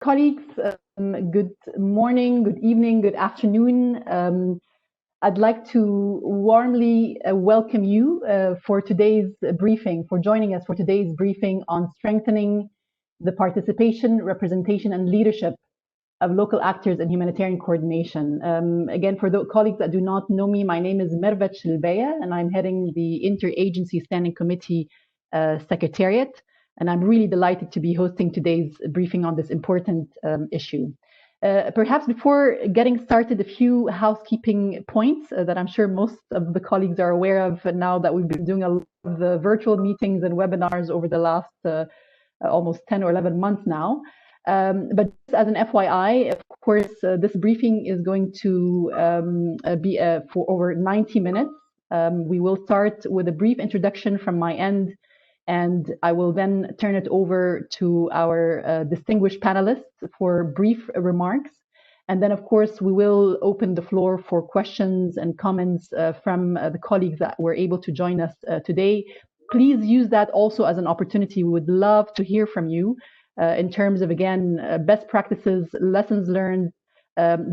Colleagues, good morning, good evening, good afternoon. I'd like to warmly welcome you for today's briefing, for joining us for today's briefing on strengthening the participation, representation, and leadership of local actors in humanitarian coordination. Again, for the colleagues that do not know me, my name is Mervet Shilbaya, and I'm heading the Interagency Standing Committee Secretariat. And I'm really delighted to be hosting today's briefing on this important issue. Perhaps before getting started, a few housekeeping points that I'm sure most of the colleagues are aware of now that we've been doing a lot of the virtual meetings and webinars over the last almost 10 or 11 months now. But as an FYI, of course, this briefing is going to be for over 90 minutes. We will start with a brief introduction from my end, and I will then turn it over to our distinguished panelists for brief remarks. And then, of course, we will open the floor for questions and comments from the colleagues that were able to join us today. Please use that also as an opportunity. We would love to hear from you in terms of, again, best practices, lessons learned,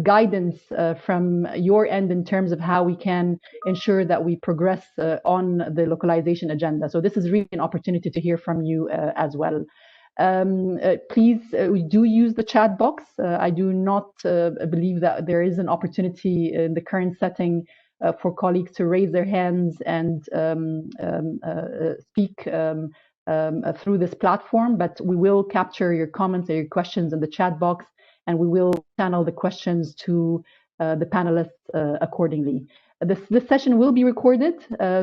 guidance from your end in terms of how we can ensure that we progress on the localization agenda. So this is really an opportunity to hear from you as well. Please, we do use the chat box. I do not believe that there is an opportunity in the current setting for colleagues to raise their hands and speak through this platform, but we will capture your comments or your questions in the chat box, and we will channel the questions to the panelists accordingly. This session will be recorded,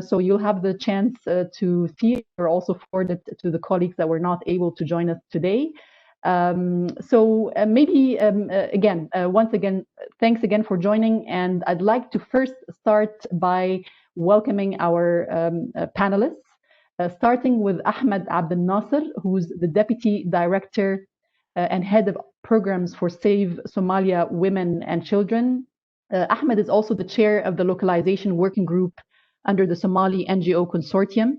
so you'll have the chance to see it or also forward it to the colleagues that were not able to join us today. Once again, thanks again for joining. And I'd like to first start by welcoming our panelists, starting with Ahmed Abdinasir, who's the Deputy Director and Head of Programs for Save Somalia Women and Children. Ahmed is also the chair of the Localization Working Group under the Somali NGO Consortium,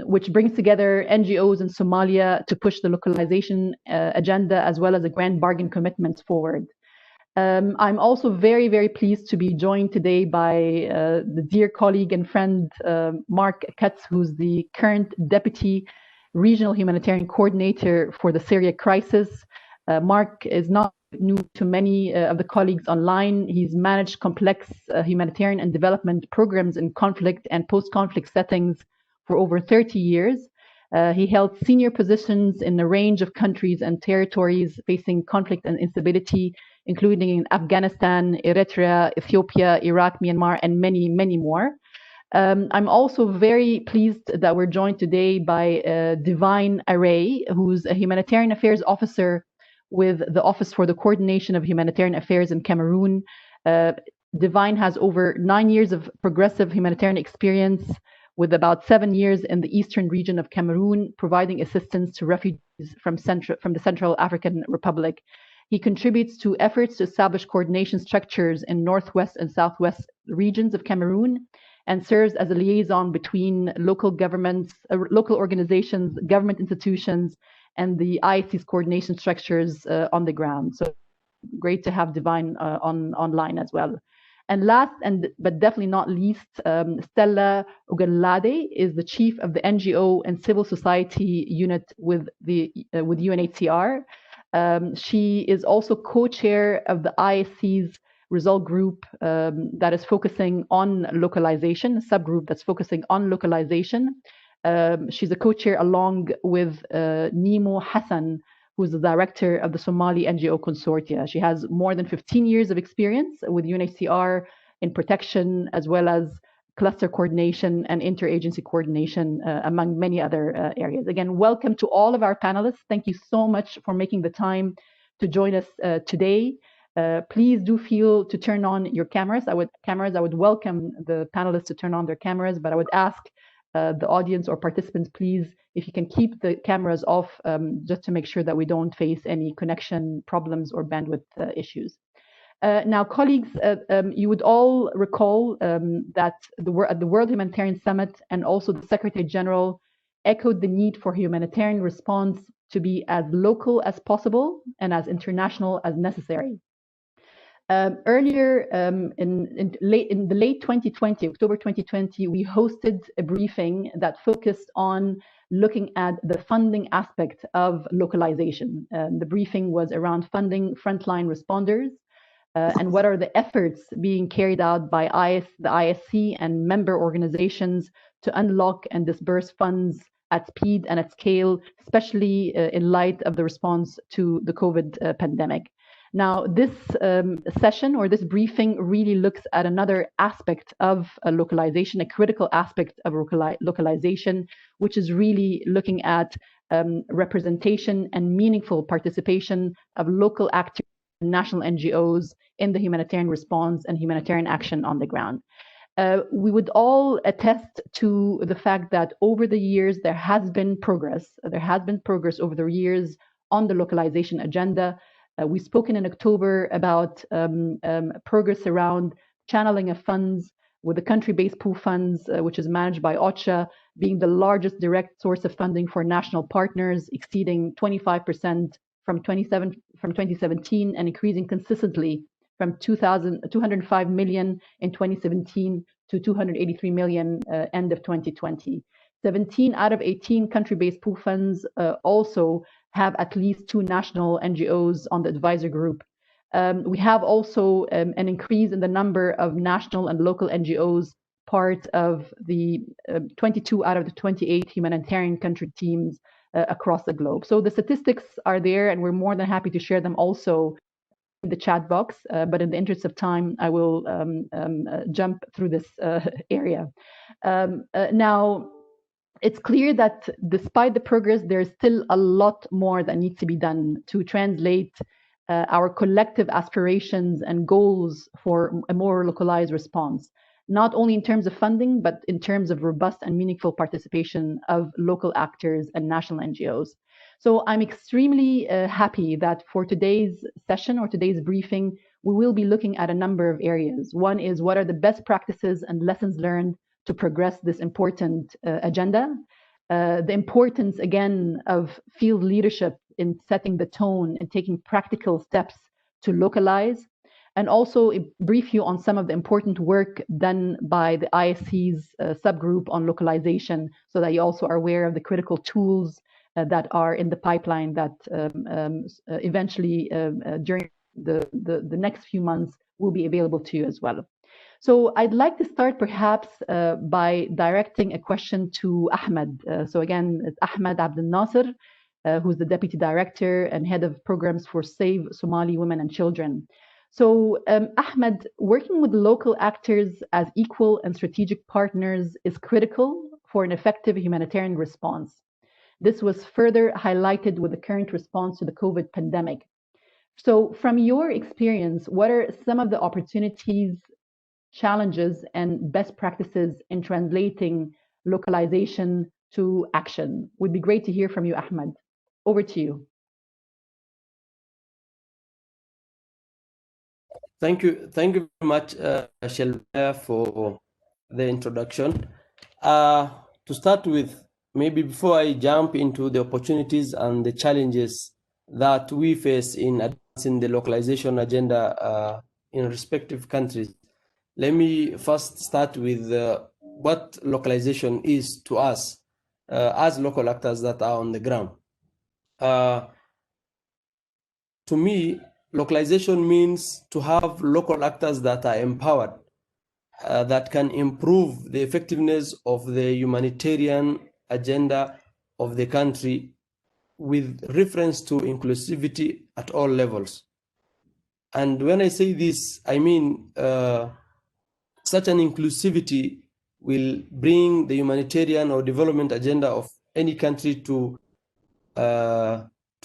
which brings together NGOs in Somalia to push the localization agenda as well as the grand bargain commitments forward. I'm also very, very pleased to be joined today by the dear colleague and friend, Mark Katz, who's the current Deputy Regional Humanitarian Coordinator for the Syria crisis. Mark is not new to many of the colleagues online. He's managed complex humanitarian and development programs in conflict and post-conflict settings for over 30 years. He held senior positions in a range of countries and territories facing conflict and instability, including in Afghanistan, Eritrea, Ethiopia, Iraq, Myanmar, and many, many more. I'm also very pleased that we're joined today by Divine Arrey, who's a humanitarian affairs officer with the Office for the Coordination of Humanitarian Affairs in Cameroon. Divine has over 9 years of progressive humanitarian experience, with about 7 years in the eastern region of Cameroon, providing assistance to refugees from the Central African Republic. He contributes to efforts to establish coordination structures in northwest and southwest regions of Cameroon, and serves as a liaison between local governments, local organizations, government institutions, and the IASC's coordination structures on the ground. So great to have Divine online as well. And last, but definitely not least, Stella Ogunlade is the chief of the NGO and civil society unit with UNHCR. She is also co-chair of the IASC's result group that is focusing on localization, a subgroup that's focusing on localization. She's a co-chair along with Nemo Hassan, who's the director of the Somali NGO Consortia. She has more than 15 years of experience with UNHCR in protection, as well as cluster coordination and interagency coordination, among many other areas. Again, welcome to all of our panelists. Thank you so much for making the time to join us today. Please do feel to turn on your cameras. I would welcome the panelists to turn on their cameras, but I would ask the audience or participants, please, if you can keep the cameras off, just to make sure that we don't face any connection problems or bandwidth issues. Now, colleagues, you would all recall that at the World Humanitarian Summit and also the Secretary General echoed the need for humanitarian response to be as local as possible and as international as necessary. Earlier in the late 2020, October 2020, we hosted a briefing that focused on looking at the funding aspect of localization. The briefing was around funding frontline responders and what are the efforts being carried out by the IASC and member organizations to unlock and disperse funds at speed and at scale, especially in light of the response to the COVID pandemic. Now, this session or this briefing really looks at another aspect of localization, a critical aspect of localization, which is really looking at representation and meaningful participation of local actors and national NGOs in the humanitarian response and humanitarian action on the ground. We would all attest to the fact that over the years, there has been progress. There has been progress over the years on the localization agenda. We've spoken in October about progress around channeling of funds with the country-based pool funds, which is managed by OCHA, being the largest direct source of funding for national partners, exceeding 25% from 2017 and increasing consistently from 205 million in 2017 to 283 million end of 2020. 17 out of 18 country-based pool funds also have at least 2 national NGOs on the advisor group. We have also an increase in the number of national and local NGOs part of the 22 out of the 28 humanitarian country teams across the globe. So the statistics are there and we're more than happy to share them also in the chat box, but in the interest of time, I will jump through this area. Now, it's clear that despite the progress, there's still a lot more that needs to be done to translate our collective aspirations and goals for a more localized response, not only in terms of funding, but in terms of robust and meaningful participation of local actors and national NGOs. So I'm extremely happy that for today's session or today's briefing, we will be looking at a number of areas. One is what are the best practices and lessons learned to progress this important agenda. The importance, again, of field leadership in setting the tone and taking practical steps to localize. And also brief you on some of the important work done by the IASC's subgroup on localization so that you also are aware of the critical tools that are in the pipeline that eventually during the next few months will be available to you as well. So I'd like to start perhaps by directing a question to Ahmed. So again, it's Ahmed Abdinasir, who's the Deputy Director and Head of Programs for Save Somali Women and Children. So Ahmed, working with local actors as equal and strategic partners is critical for an effective humanitarian response. This was further highlighted with the current response to the COVID pandemic. So from your experience, what are some of the opportunities, challenges, and best practices in translating localization to action? Would be great to hear from you, Ahmed. Over to you. Thank you very much, Shelba, for the introduction. To start with, maybe before I jump into the opportunities and the challenges that we face in advancing the localization agenda in respective countries, let me first start with what localization is to us as local actors that are on the ground. To me, localization means to have local actors that are empowered, that can improve the effectiveness of the humanitarian agenda of the country with reference to inclusivity at all levels. And when I say this, I mean such an inclusivity will bring the humanitarian or development agenda of any country to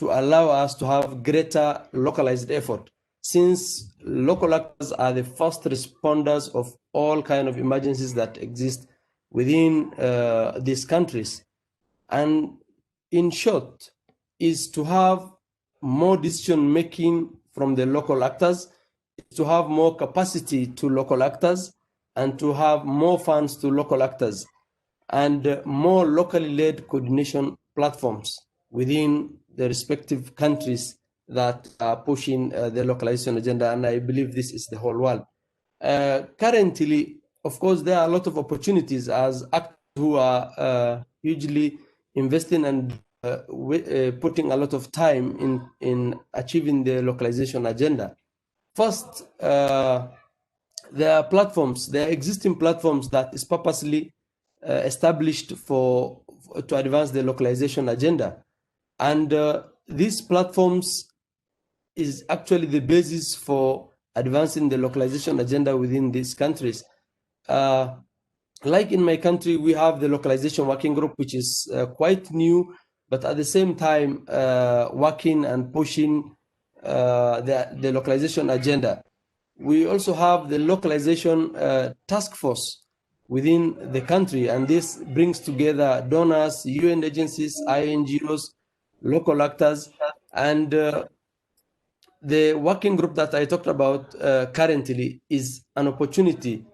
allow us to have greater localized effort, since local actors are the first responders of all kinds of emergencies that exist within these countries. And in short, is to have more decision making from the local actors, to have more capacity to local actors, and to have more funds to local actors, and more locally led coordination platforms within the respective countries that are pushing the localization agenda, and I believe this is the whole world. Currently, of course, there are a lot of opportunities as actors who are hugely investing and putting a lot of time in achieving the localization agenda. First, there are platforms, there are existing platforms that is purposely established to advance the localization agenda. And these platforms is actually the basis for advancing the localization agenda within these countries. Like in my country, we have the localization working group, which is quite new, but at the same time working and pushing the localization agenda. We also have the localization task force within the country, and this brings together donors, UN agencies, INGOs, local actors, and the working group that I talked about currently is an opportunity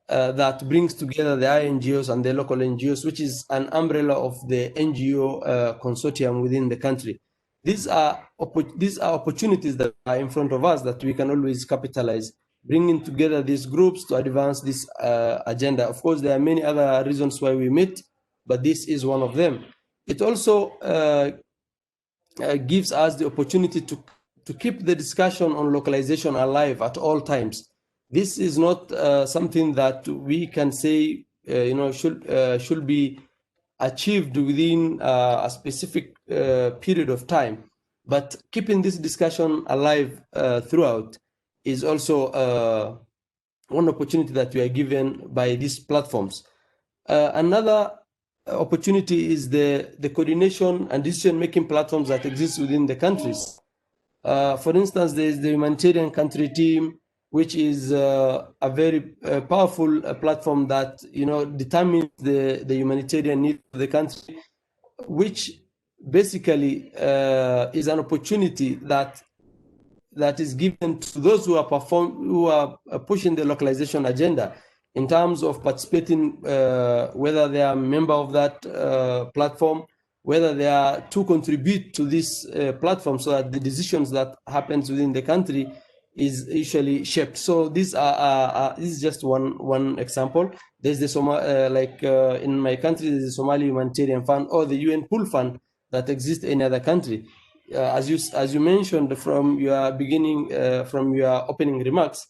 that brings together the INGOs and the local NGOs, which is an umbrella of the NGO consortium within the country. These are opportunities that are in front of us that we can always capitalize, bringing together these groups to advance this agenda. Of course, there are many other reasons why we meet, but this is one of them. It also gives us the opportunity to keep the discussion on localization alive at all times. This is not something that we can say should be achieved within a specific period of time, but keeping this discussion alive throughout is also one opportunity that we are given by these platforms. Another opportunity is the coordination and decision-making platforms that exist within the countries. For instance, there is the Humanitarian Country Team, which is a very powerful platform that determines the humanitarian needs of the country, which basically is an opportunity that is given to those who are pushing the localization agenda in terms of participating, whether they are a member of that platform, whether they are to contribute to this platform, so that the decisions that happens within the country is usually shaped. So these are this is just one example. There's the in my country, there's the Somali Humanitarian Fund or the UN Pool Fund that exists in other country. As you mentioned from your beginning, from your opening remarks,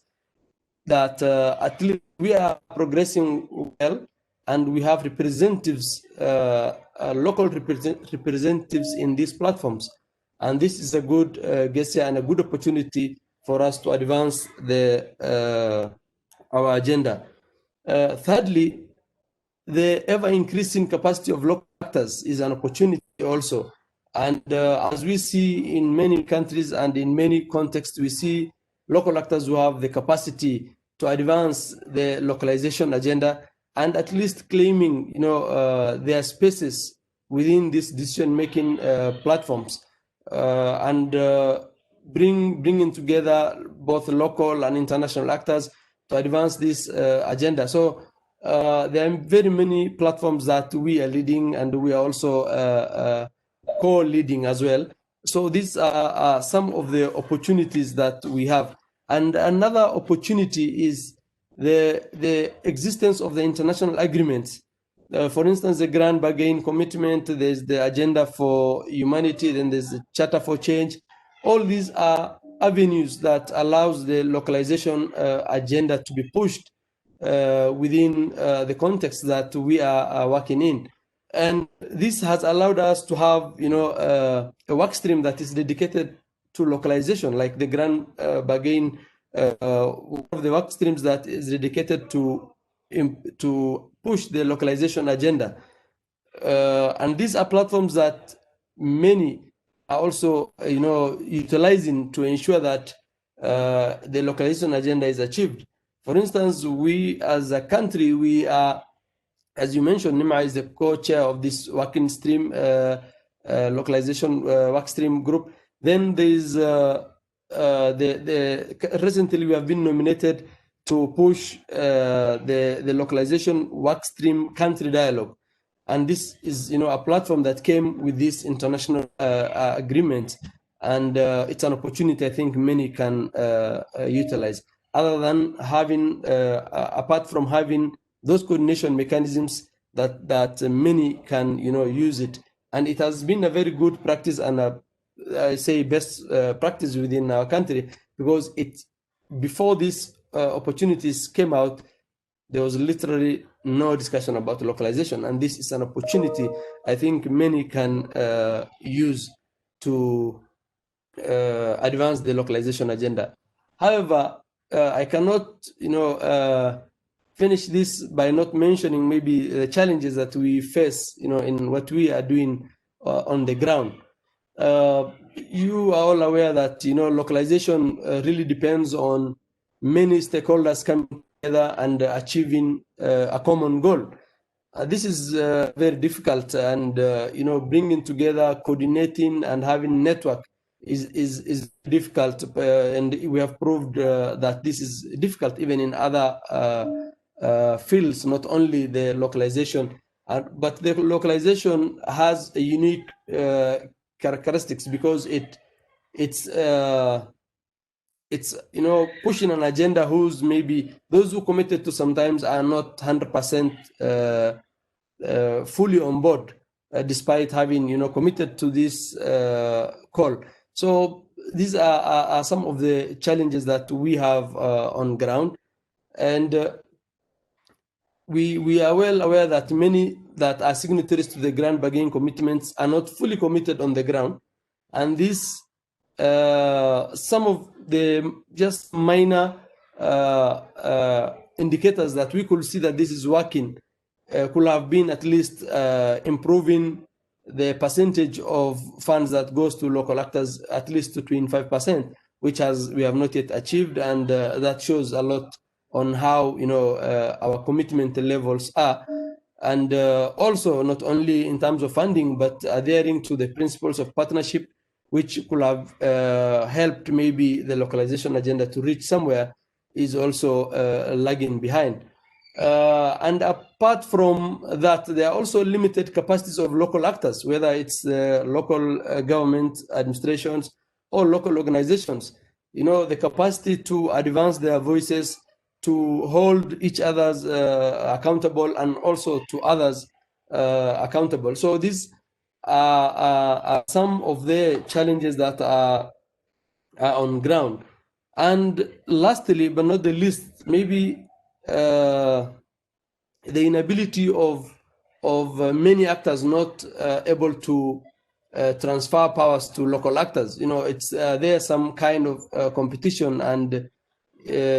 that at least we are progressing well, and we have representatives, local representatives in these platforms, and this is a good gesture and a good opportunity for us to advance our agenda. Thirdly, the ever-increasing capacity of local actors is an opportunity also. And as we see in many countries and in many contexts, we see local actors who have the capacity to advance the localization agenda and at least claiming, their spaces within these decision-making platforms and bringing together both local and international actors to advance this agenda. So there are very many platforms that we are leading, and we are also co-leading as well. So these are some of the opportunities that we have. And another opportunity is the existence of the international agreements. For instance, the Grand Bargain Commitment, there's the Agenda for Humanity, then there's the Charter for Change. All these are avenues that allows the localization agenda to be pushed within the context that we are working in. And this has allowed us to have, a work stream that is dedicated to localization, like the Grand Bargain, one of the work streams that is dedicated to push the localization agenda. And these are platforms that many are also, utilizing to ensure that the localization agenda is achieved. For instance, we as a country, we are, as you mentioned, Nima is the co-chair of this working stream, localization work stream group. Then there is recently we have been nominated to push the localization work stream country dialogue. And this is, a platform that came with this international agreement, and it's an opportunity I think many can utilize. Other than having, apart from having those coordination mechanisms that many can, use it, and it has been a very good practice and I say best practice within our country, because before these opportunities came out, there was literally no discussion about localization, and this is an opportunity I think many can use to advance the localization agenda. However, I cannot, finish this by not mentioning maybe the challenges that we face, in what we are doing on the ground. You are all aware that, localization really depends on many stakeholders coming together and achieving a common goal. This is very difficult, and bringing together, coordinating, and having network is difficult, and we have proved that this is difficult even in other fields, not only the localization, but the localization has a unique characteristics, because it's pushing an agenda whose maybe those who committed to sometimes are not 100% fully on board, despite having committed to this call. So these are some of the challenges that we have on ground, and we are well aware that many that are signatories to the grand bargaining commitments are not fully committed on the ground, and this some of the just minor indicators that we could see that this is working could have been at least improving the percentage of funds that goes to local actors at least to 25%, which we have not yet achieved, and that shows a lot on how our commitment levels are, and also not only in terms of funding, but adhering to the principles of partnership, which could have helped maybe the localization agenda to reach somewhere, is also lagging behind. And apart from that, there are also limited capacities of local actors, whether it's local government administrations or local organizations. The capacity to advance their voices, to hold each other's accountable, and also to others accountable. So these are some of the challenges that are on ground. And lastly, but not the least, maybe the inability of many actors not able to transfer powers to local actors. It's there's some kind of competition and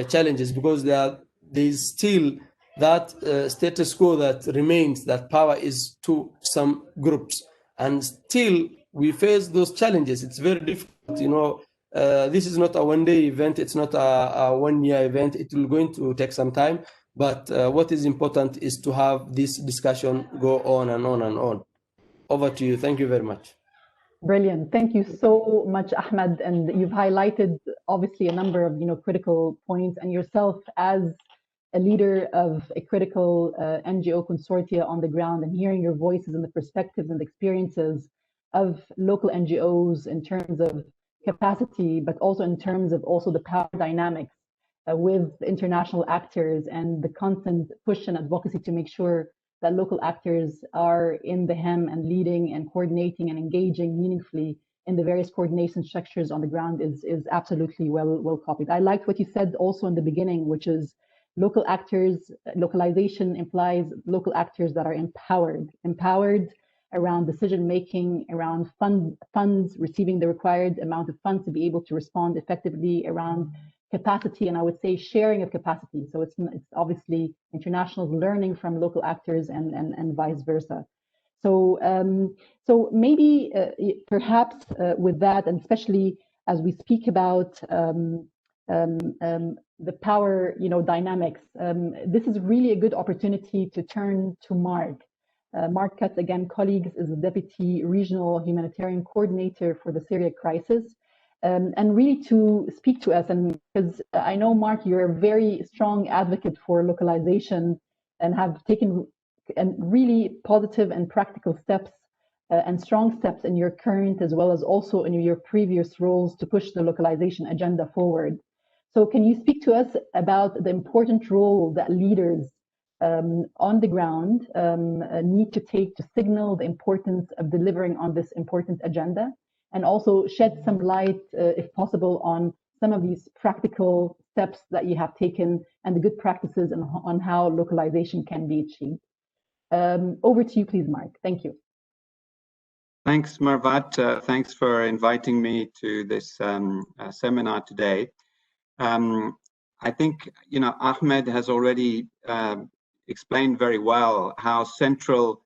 challenges, because there is still that status quo that remains, that power is to some groups, and still we face those challenges. It's very difficult. This is not a one-day event. It's not a one-year event. It will going to take some time. But what is important is to have this discussion go on and on and on. Over to you. Thank you very much. Brilliant. Thank you so much, Ahmed. And you've highlighted obviously a number of critical points, and yourself as a leader of a critical NGO consortia on the ground, and hearing your voices and the perspectives and experiences of local NGOs in terms of capacity, but also in terms of also the power dynamics with international actors, and the constant push and advocacy to make sure that local actors are in the hem and leading and coordinating and engaging meaningfully in the various coordination structures on the ground is absolutely well copied. I liked what you said also in the beginning, which is local actors. Localization implies local actors that are empowered around decision making, around funds, receiving the required amount of funds to be able to respond effectively, around capacity, and I would say sharing of capacity. So it's obviously internationals learning from local actors and vice versa. So so maybe perhaps with that, and especially as we speak about the power dynamics, this is really a good opportunity to turn to Mark. Mark Katz, again, colleagues, is the Deputy Regional Humanitarian Coordinator for the Syria crisis. And really to speak to us, and because I know, Mark, you're a very strong advocate for localization and have taken and really positive and practical steps and strong steps in your current as well as also in your previous roles to push the localization agenda forward. So can you speak to us about the important role that leaders on the ground need to take to signal the importance of delivering on this important agenda, and also shed some light, if possible, on some of these practical steps that you have taken and the good practices on how localization can be achieved. Over to you, please, Mark. Thank you. Thanks, Marvat. Thanks for inviting me to this seminar today. I think, Ahmed has already explained very well how central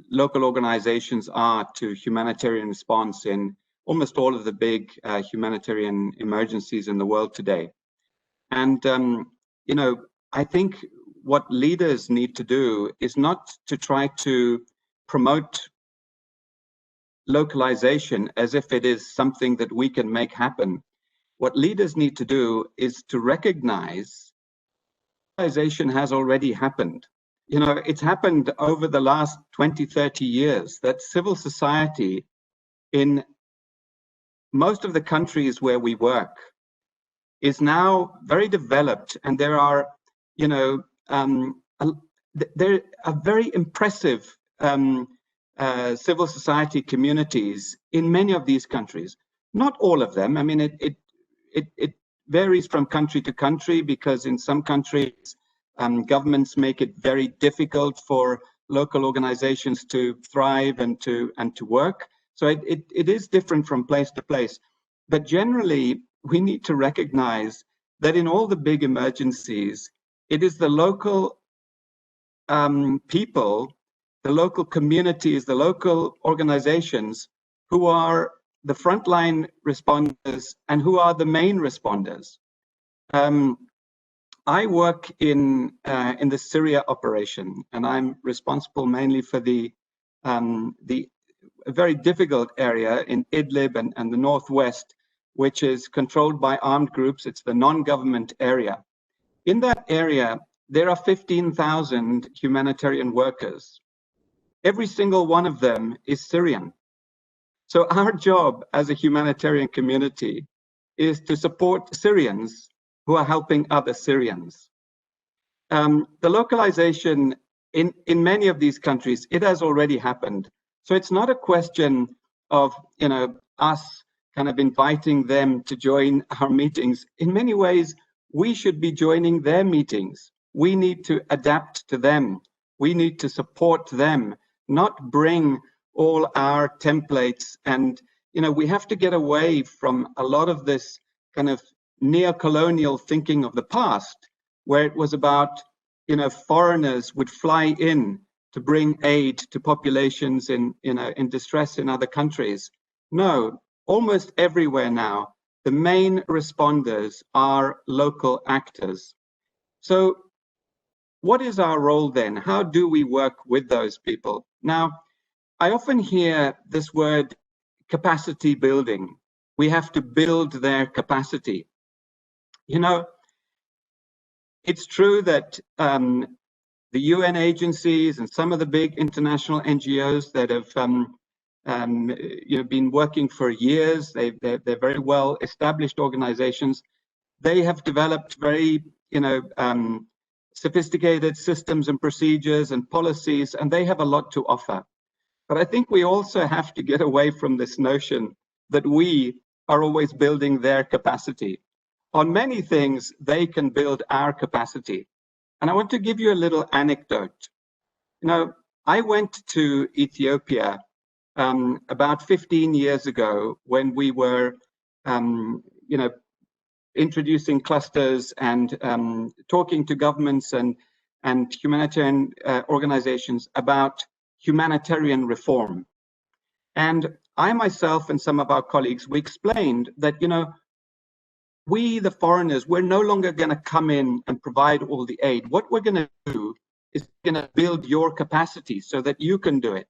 local organizations are to humanitarian response in almost all of the big humanitarian emergencies in the world today. And, I think what leaders need to do is not to try to promote localization as if it is something that we can make happen. What leaders need to do is to recognize localization has already happened. It's happened over the last 20, 30 years that civil society in most of the countries where we work is now very developed, and there are, there are very impressive civil society communities in many of these countries. Not all of them. I mean, it varies from country to country, because in some countries, governments make it very difficult for local organizations to thrive and to work. So it is different from place to place. But generally, we need to recognize that in all the big emergencies, it is the local people, the local communities, the local organizations who are the frontline responders and who are the main responders. I work in the Syria operation, and I'm responsible mainly for the very difficult area in Idlib and the northwest, which is controlled by armed groups. It's the non-government area. In that area, there are 15,000 humanitarian workers. Every single one of them is Syrian. So our job as a humanitarian community is to support Syrians who are helping other Syrians. The localization in many of these countries, it has already happened. So it's not a question of us kind of inviting them to join our meetings. In many ways, we should be joining their meetings. We need to adapt to them. We need to support them, not bring all our templates. And we have to get away from a lot of this kind of neo-colonial thinking of the past, where it was about foreigners would fly in to bring aid to populations in distress in other countries. No, almost everywhere now, the main responders are local actors. So what is our role then? How do we work with those people? Now, I often hear this word capacity building. We have to build their capacity. It's true that the UN agencies and some of the big international NGOs that have been working for years, they're very well established organizations. They have developed very sophisticated systems and procedures and policies, and they have a lot to offer. But I think we also have to get away from this notion that we are always building their capacity. On many things, they can build our capacity. And I want to give you a little anecdote. I went to Ethiopia about 15 years ago when we were, introducing clusters and talking to governments and humanitarian organizations about humanitarian reform. And I myself and some of our colleagues, we explained that, we, the foreigners, we're no longer going to come in and provide all the aid. What we're going to do is going to build your capacity so that you can do it.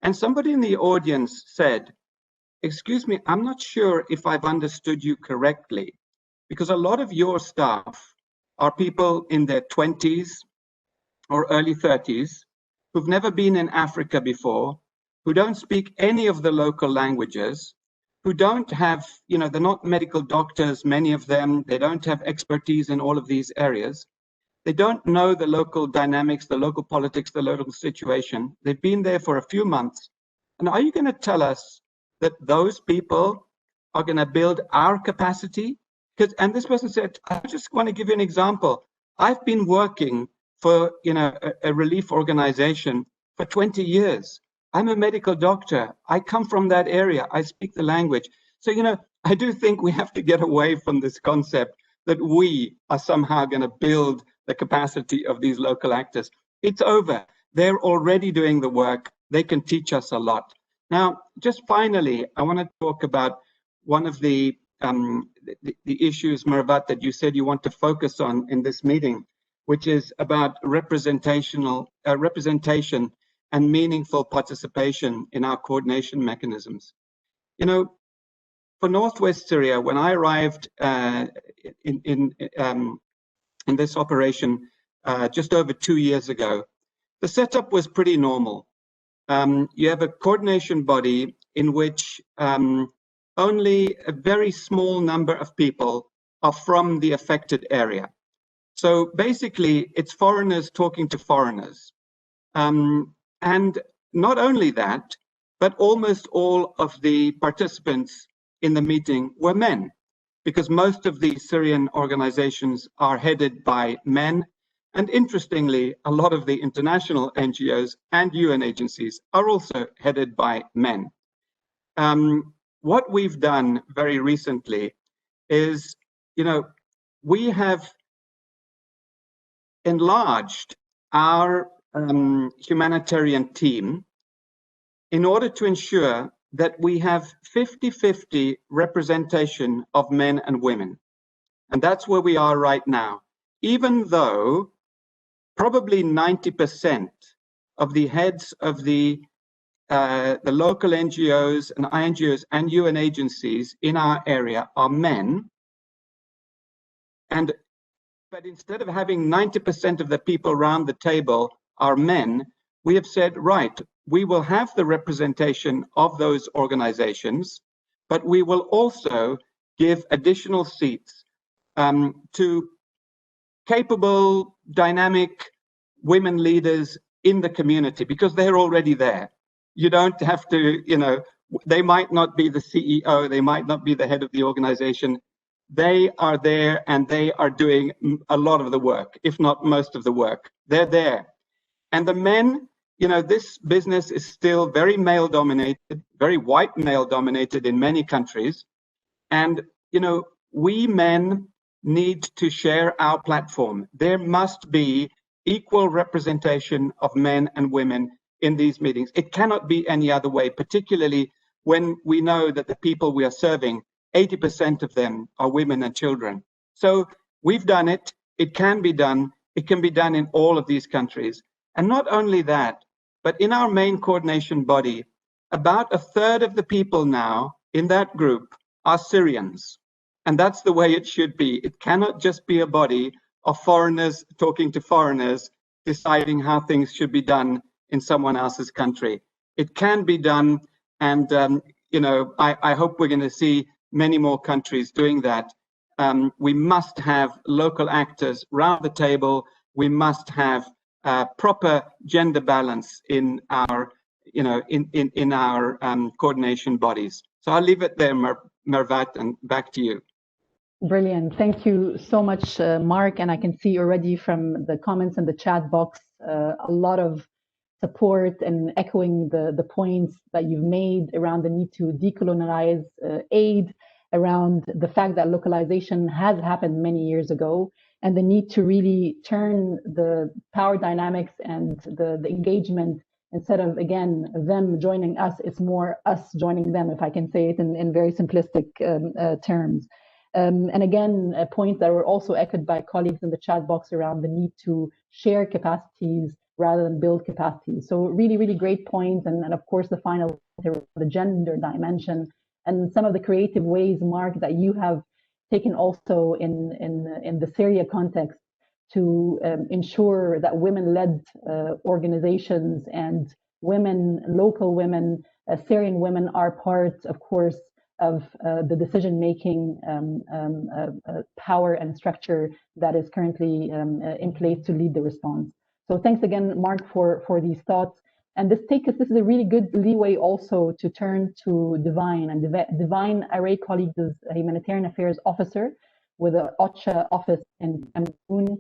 And somebody in the audience said, excuse me, I'm not sure if I've understood you correctly, because a lot of your staff are people in their 20s, or early 30s, who've never been in Africa before, who don't speak any of the local languages, who don't have, they're not medical doctors, many of them, they don't have expertise in all of these areas. They don't know the local dynamics, the local politics, the local situation. They've been there for a few months. And are you going to tell us that those people are going to build our capacity? And this person said, I just want to give you an example. I've been working for a relief organization for 20 years. I'm a medical doctor. I come from that area. I speak the language. So, I do think we have to get away from this concept that we are somehow going to build the capacity of these local actors. It's over. They're already doing the work. They can teach us a lot. Now, just finally, I want to talk about one of the issues, Mervat, that you said you want to focus on in this meeting, which is about representation and meaningful participation in our coordination mechanisms. For Northwest Syria, when I arrived in this operation just over 2 years ago, the setup was pretty normal. You have a coordination body in which only a very small number of people are from the affected area. So basically, it's foreigners talking to foreigners. And not only that, but almost all of the participants in the meeting were men, because most of the Syrian organizations are headed by men. And interestingly, a lot of the international NGOs and UN agencies are also headed by men. What we've done very recently is, we have enlarged our humanitarian team in order to ensure that we have 50-50 representation of men and women. And that's where we are right now. Even though probably 90% of the heads of the local NGOs and INGOs and UN agencies in our area are men. But instead of having 90% of the people around the table are men, we have said, right, we will have the representation of those organizations, but we will also give additional seats to capable, dynamic women leaders in the community, because they're already there. You don't have to, they might not be the CEO, they might not be the head of the organization. They are there and they are doing a lot of the work, if not most of the work. They're there. And the men, this business is still very male dominated, very white male dominated in many countries. And, we men need to share our platform. There must be equal representation of men and women in these meetings. It cannot be any other way, particularly when we know that the people we are serving, 80% of them are women and children. So we've done it. It can be done. It can be done in all of these countries. And not only that, but in our main coordination body, about a third of the people now in that group are Syrians. And that's the way it should be. It cannot just be a body of foreigners talking to foreigners, deciding how things should be done in someone else's country. It can be done. And, I hope we're going to see many more countries doing that. We must have local actors round the table. We must have proper gender balance in our, in our coordination bodies. So I'll leave it there, Mervat, and back to you. Brilliant. Thank you so much, Mark. And I can see already from the comments in the chat box, a lot of support and echoing the points that you've made around the need to decolonize aid, around the fact that localization has happened many years ago, and the need to really turn the power dynamics and the engagement, instead of, again, them joining us, it's more us joining them, if I can say it in very simplistic terms. And again, points that were also echoed by colleagues in the chat box around the need to share capacities rather than build capacities. So really, really great points. And of course, the final, the gender dimension and some of the creative ways, Mark, that you have taken also in the Syria context to ensure that women-led organizations and local women, Syrian women are part, of course, of the decision-making power and structure that is currently in place to lead the response. So thanks again, Mark, for these thoughts. And this is a really good leeway also to turn to Divine. And Divine Arrey colleagues is a humanitarian affairs officer with an OCHA office in Cameroon.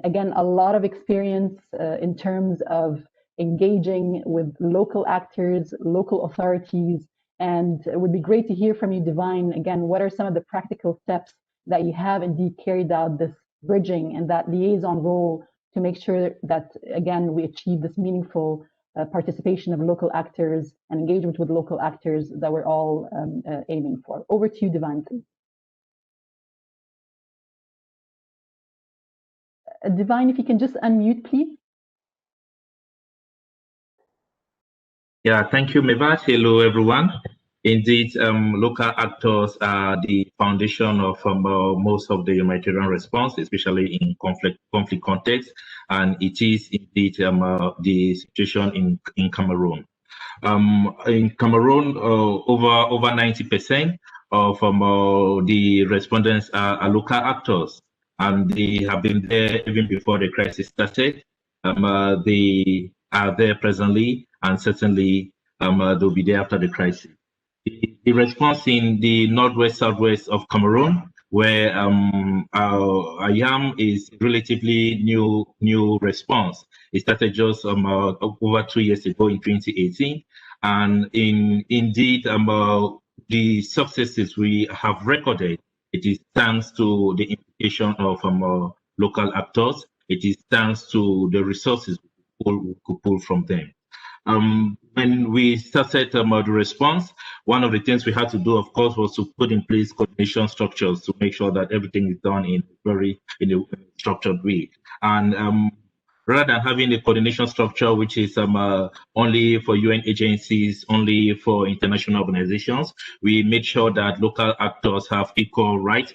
Again, a lot of experience in terms of engaging with local actors, local authorities, and it would be great to hear from you, Divine. Again, what are some of the practical steps that you have indeed carried out this bridging and that liaison role to make sure that, again, we achieve this meaningful participation of local actors and engagement with local actors that we're all aiming for. Over to you, Divine, please. Divine, if you can just unmute, please. Yeah, thank you, Mevat. Hello, everyone. Indeed, local actors are the foundation of most of the humanitarian response, especially in conflict context, and it is indeed the situation in Cameroon. In Cameroon, over 90% of the respondents are local actors, and they have been there even before the crisis started. They are there presently, and certainly they'll be there after the crisis. The response in the southwest of Cameroon, where I am, is relatively new response. It started just over 2 years ago in 2018, and indeed the successes we have recorded, it is thanks to the implication of local actors. It is thanks to the resources we could pull from them. When we started the response, one of the things we had to do, of course, was to put in place coordination structures to make sure that everything is done in a structured way. And rather than having a coordination structure which is only for UN agencies, only for international organizations, we made sure that local actors have equal rights,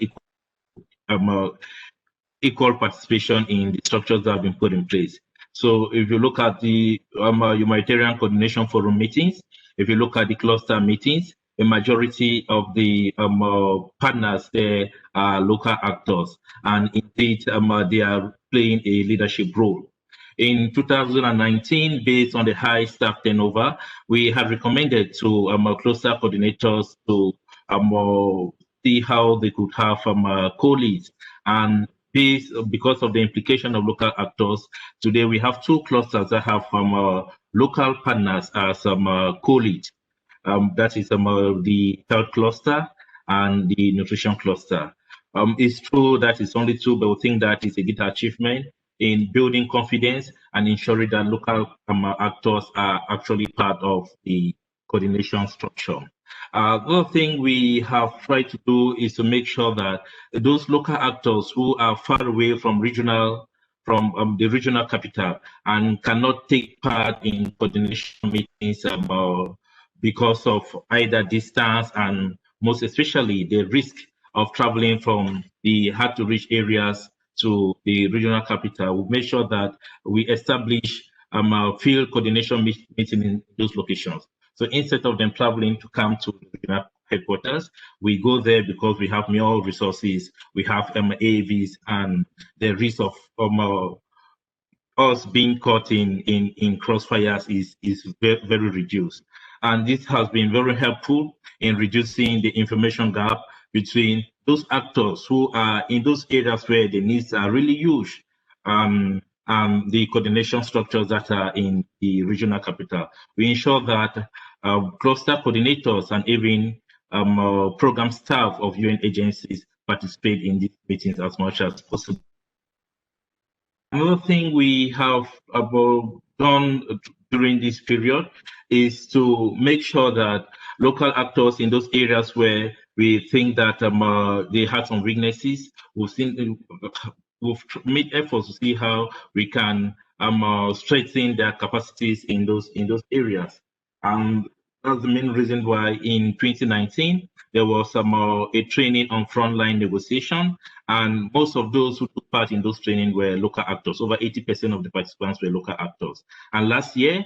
equal participation in the structures that have been put in place. So if you look at the Humanitarian Coordination Forum meetings, if you look at the cluster meetings, a majority of the partners there are local actors, and indeed they are playing a leadership role. In 2019, based on the high staff turnover, we have recommended to cluster coordinators to see how they could have co-leads, and because of the implication of local actors, today we have 2 clusters that have local partners as co-lead. That is the health cluster and the nutrition cluster. It's true that it's only 2, but we think that is a good achievement in building confidence and ensuring that local actors are actually part of the coordination structure. The other thing we have tried to do is to make sure that those local actors who are far away from the regional capital and cannot take part in coordination meetings because of either distance and most especially the risk of traveling from the hard-to-reach areas to the regional capital, we make sure that we establish field coordination meetings in those locations. So instead of them traveling to come to the regional headquarters, we go there because we have more resources, we have AVs, and the risk of us being caught in crossfires is very, very reduced. And this has been very helpful in reducing the information gap between those actors who are in those areas where the needs are really huge, the coordination structures that are in the regional capital. We ensure that cluster coordinators and even program staff of UN agencies participate in these meetings as much as possible. Another thing we have done during this period is to make sure that local actors in those areas where we think that they had some weaknesses, we've made efforts to see how we can strengthen their capacities in those areas. that's the main reason why in 2019 there was a training on frontline negotiation, and most of those who took part in those training were local actors. Over 80% of the participants were local actors. And last year,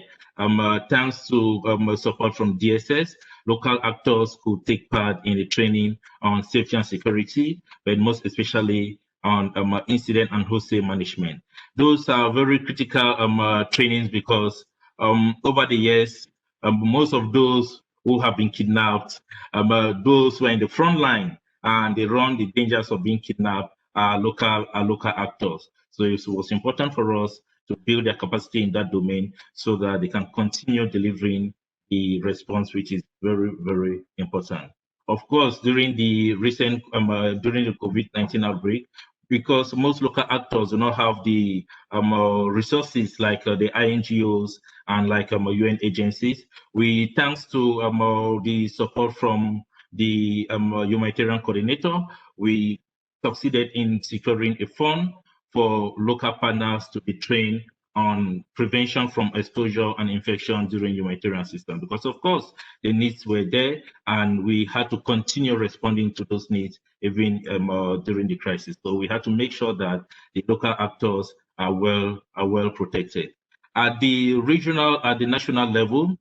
thanks to support from DSS, local actors could take part in the training on safety and security, but most especially on incident and wholesale management. Those are very critical trainings because over the years, most of those who have been kidnapped, those who are in the front line and they run the dangers of being kidnapped are local actors. So it was important for us to build their capacity in that domain so that they can continue delivering the response, which is very, very important. Of course, during the recent, during the COVID-19 outbreak, because most local actors do not have the resources like the INGOs and like UN agencies, we, thanks to the support from the Humanitarian Coordinator, we succeeded in securing a fund for local partners to be trained on prevention from exposure and infection during humanitarian assistance. Because of course, the needs were there and we had to continue responding to those needs even during the crisis. So we had to make sure that the local actors are well protected. At the regional, at the national level,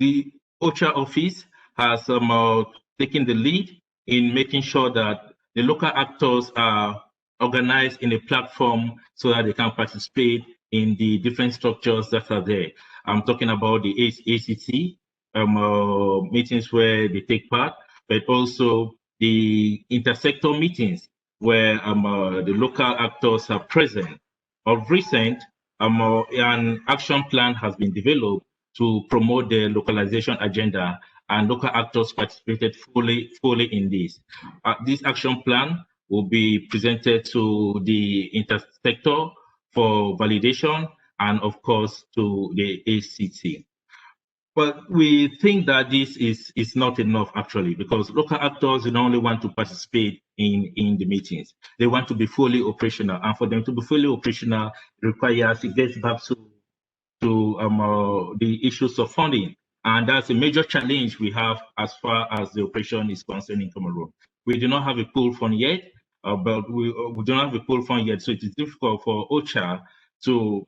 the OCHA office has taken the lead in making sure that the local actors are organized in a platform so that they can participate in the different structures that are there. I'm talking about the ACT meetings where they take part, but also the intersector meetings where the local actors are present. Of recent, an action plan has been developed to promote the localization agenda, and local actors participated fully in this. This action plan will be presented to the intersector for validation and of course to the ACT. But we think that this is not enough actually, because local actors don't only want to participate in the meetings. They want to be fully operational, and for them to be fully operational requires, it gets back to the issues of funding. And that's a major challenge we have as far as the operation is concerned in Cameroon. We do not have a pool fund yet, but we don't have a pool fund yet, so it is difficult for OCHA to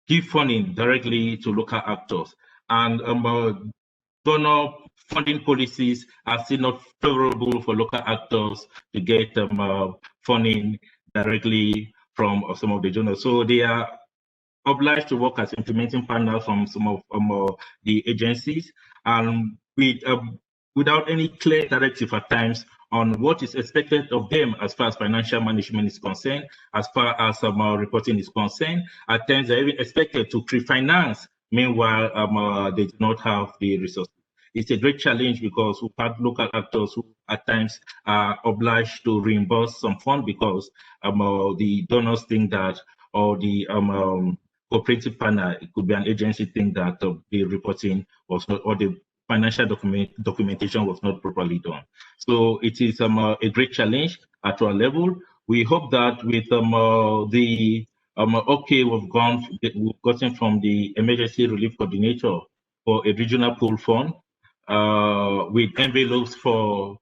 give funding directly to local actors. And donor funding policies are still not favorable for local actors to get funding directly from some of the donors. So they are obliged to work as implementing partners from some of the agencies, and without any clear directive at times on what is expected of them as far as financial management is concerned, as far as reporting is concerned. At times they're even expected to pre-finance, meanwhile they do not have the resources. It's a great challenge because we've had local actors who at times are obliged to reimburse some fund because the donors think that, or the cooperative partner, it could be an agency thing that the reporting was not, or the financial documentation was not properly done. So it is a great challenge at our level. We hope that with the okay we've gotten from the emergency relief coordinator for a regional pool fund with envelopes for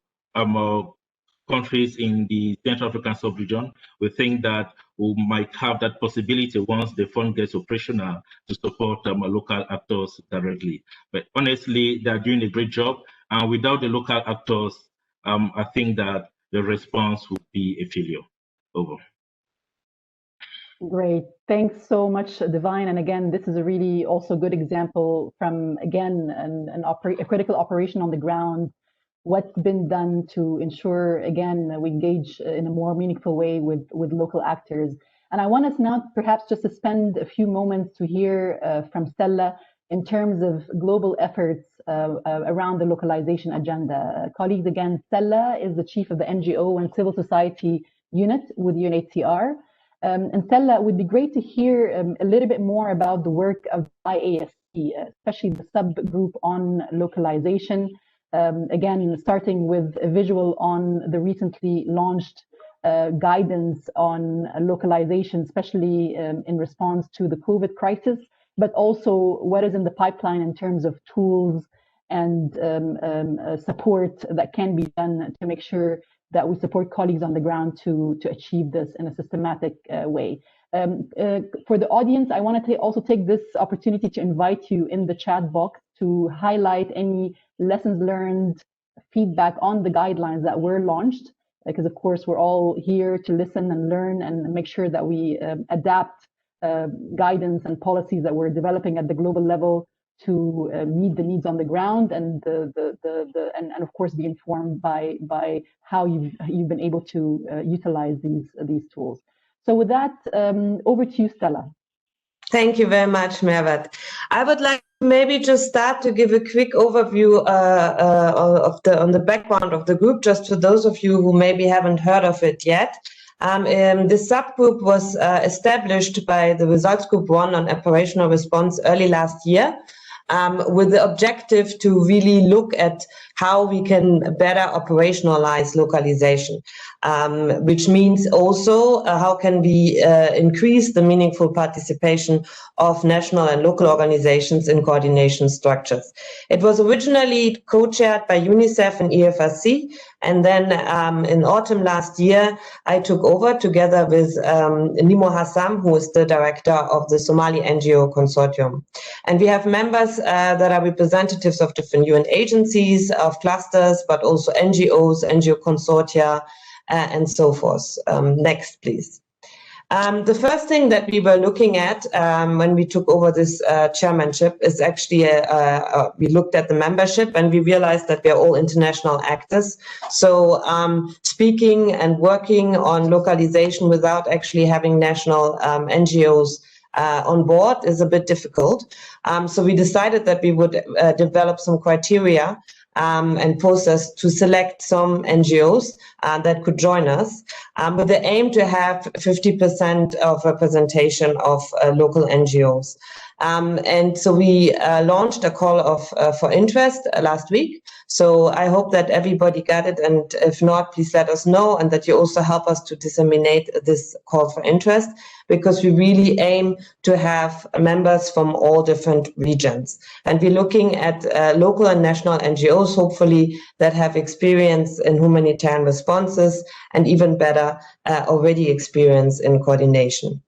countries in the Central African sub-region, we think that we might have that possibility once the fund gets operational to support local actors directly. But honestly, they're doing a great job. And without the local actors, I think that the response would be a failure. Over. Great. Thanks so much, Divine. And again, this is a really also good example from, again, a critical operation on the ground. What's been done to ensure, again, we engage in a more meaningful way with local actors. And I want us now perhaps just to spend a few moments to hear from Stella in terms of global efforts around the localization agenda. Colleagues, again, Stella is the chief of the NGO and civil society unit with UNHCR. And Stella, it would be great to hear a little bit more about the work of IASC, especially the subgroup on localization. Again, starting with a visual on the recently launched guidance on localization, especially in response to the COVID crisis, but also what is in the pipeline in terms of tools and support that can be done to make sure that we support colleagues on the ground to achieve this in a systematic way. For the audience, I want to also take this opportunity to invite you in the chat box to highlight any lessons learned, feedback on the guidelines that were launched, because of course we're all here to listen and learn and make sure that we adapt guidance and policies that we're developing at the global level to meet the needs on the ground, and and of course be informed by how you've been able to utilize these tools. So with that, over to you, Stella. Thank you very much, Mervat. I would like maybe just start to give a quick overview on the background of the group, just for those of you who maybe haven't heard of it yet. This subgroup was established by the Results Group 1 on operational response early last year, with the objective to really look at how we can better operationalize localization, which means also how can we increase the meaningful participation of national and local organizations in coordination structures. It was originally co-chaired by UNICEF and EFRC, and then in autumn last year, I took over together with Nimo Hassam, who is the director of the Somali NGO Consortium. And we have members that are representatives of different UN agencies, of clusters, but also NGOs, NGO consortia, and so forth. Next, please. The first thing that we were looking at when we took over this chairmanship is actually we looked at the membership, and we realized that we are all international actors. So speaking and working on localization without actually having national NGOs on board is a bit difficult. So we decided that we would develop some criteria and process to select some NGOs that could join us, with the aim to have 50% of representation of local NGOs. And so we launched a call for interest last week. So I hope that everybody got it, and if not, please let us know, and that you also help us to disseminate this call for interest, because we really aim to have members from all different regions. And we're looking at local and national NGOs, hopefully, that have experience in humanitarian responses, and even better, already experience in coordination.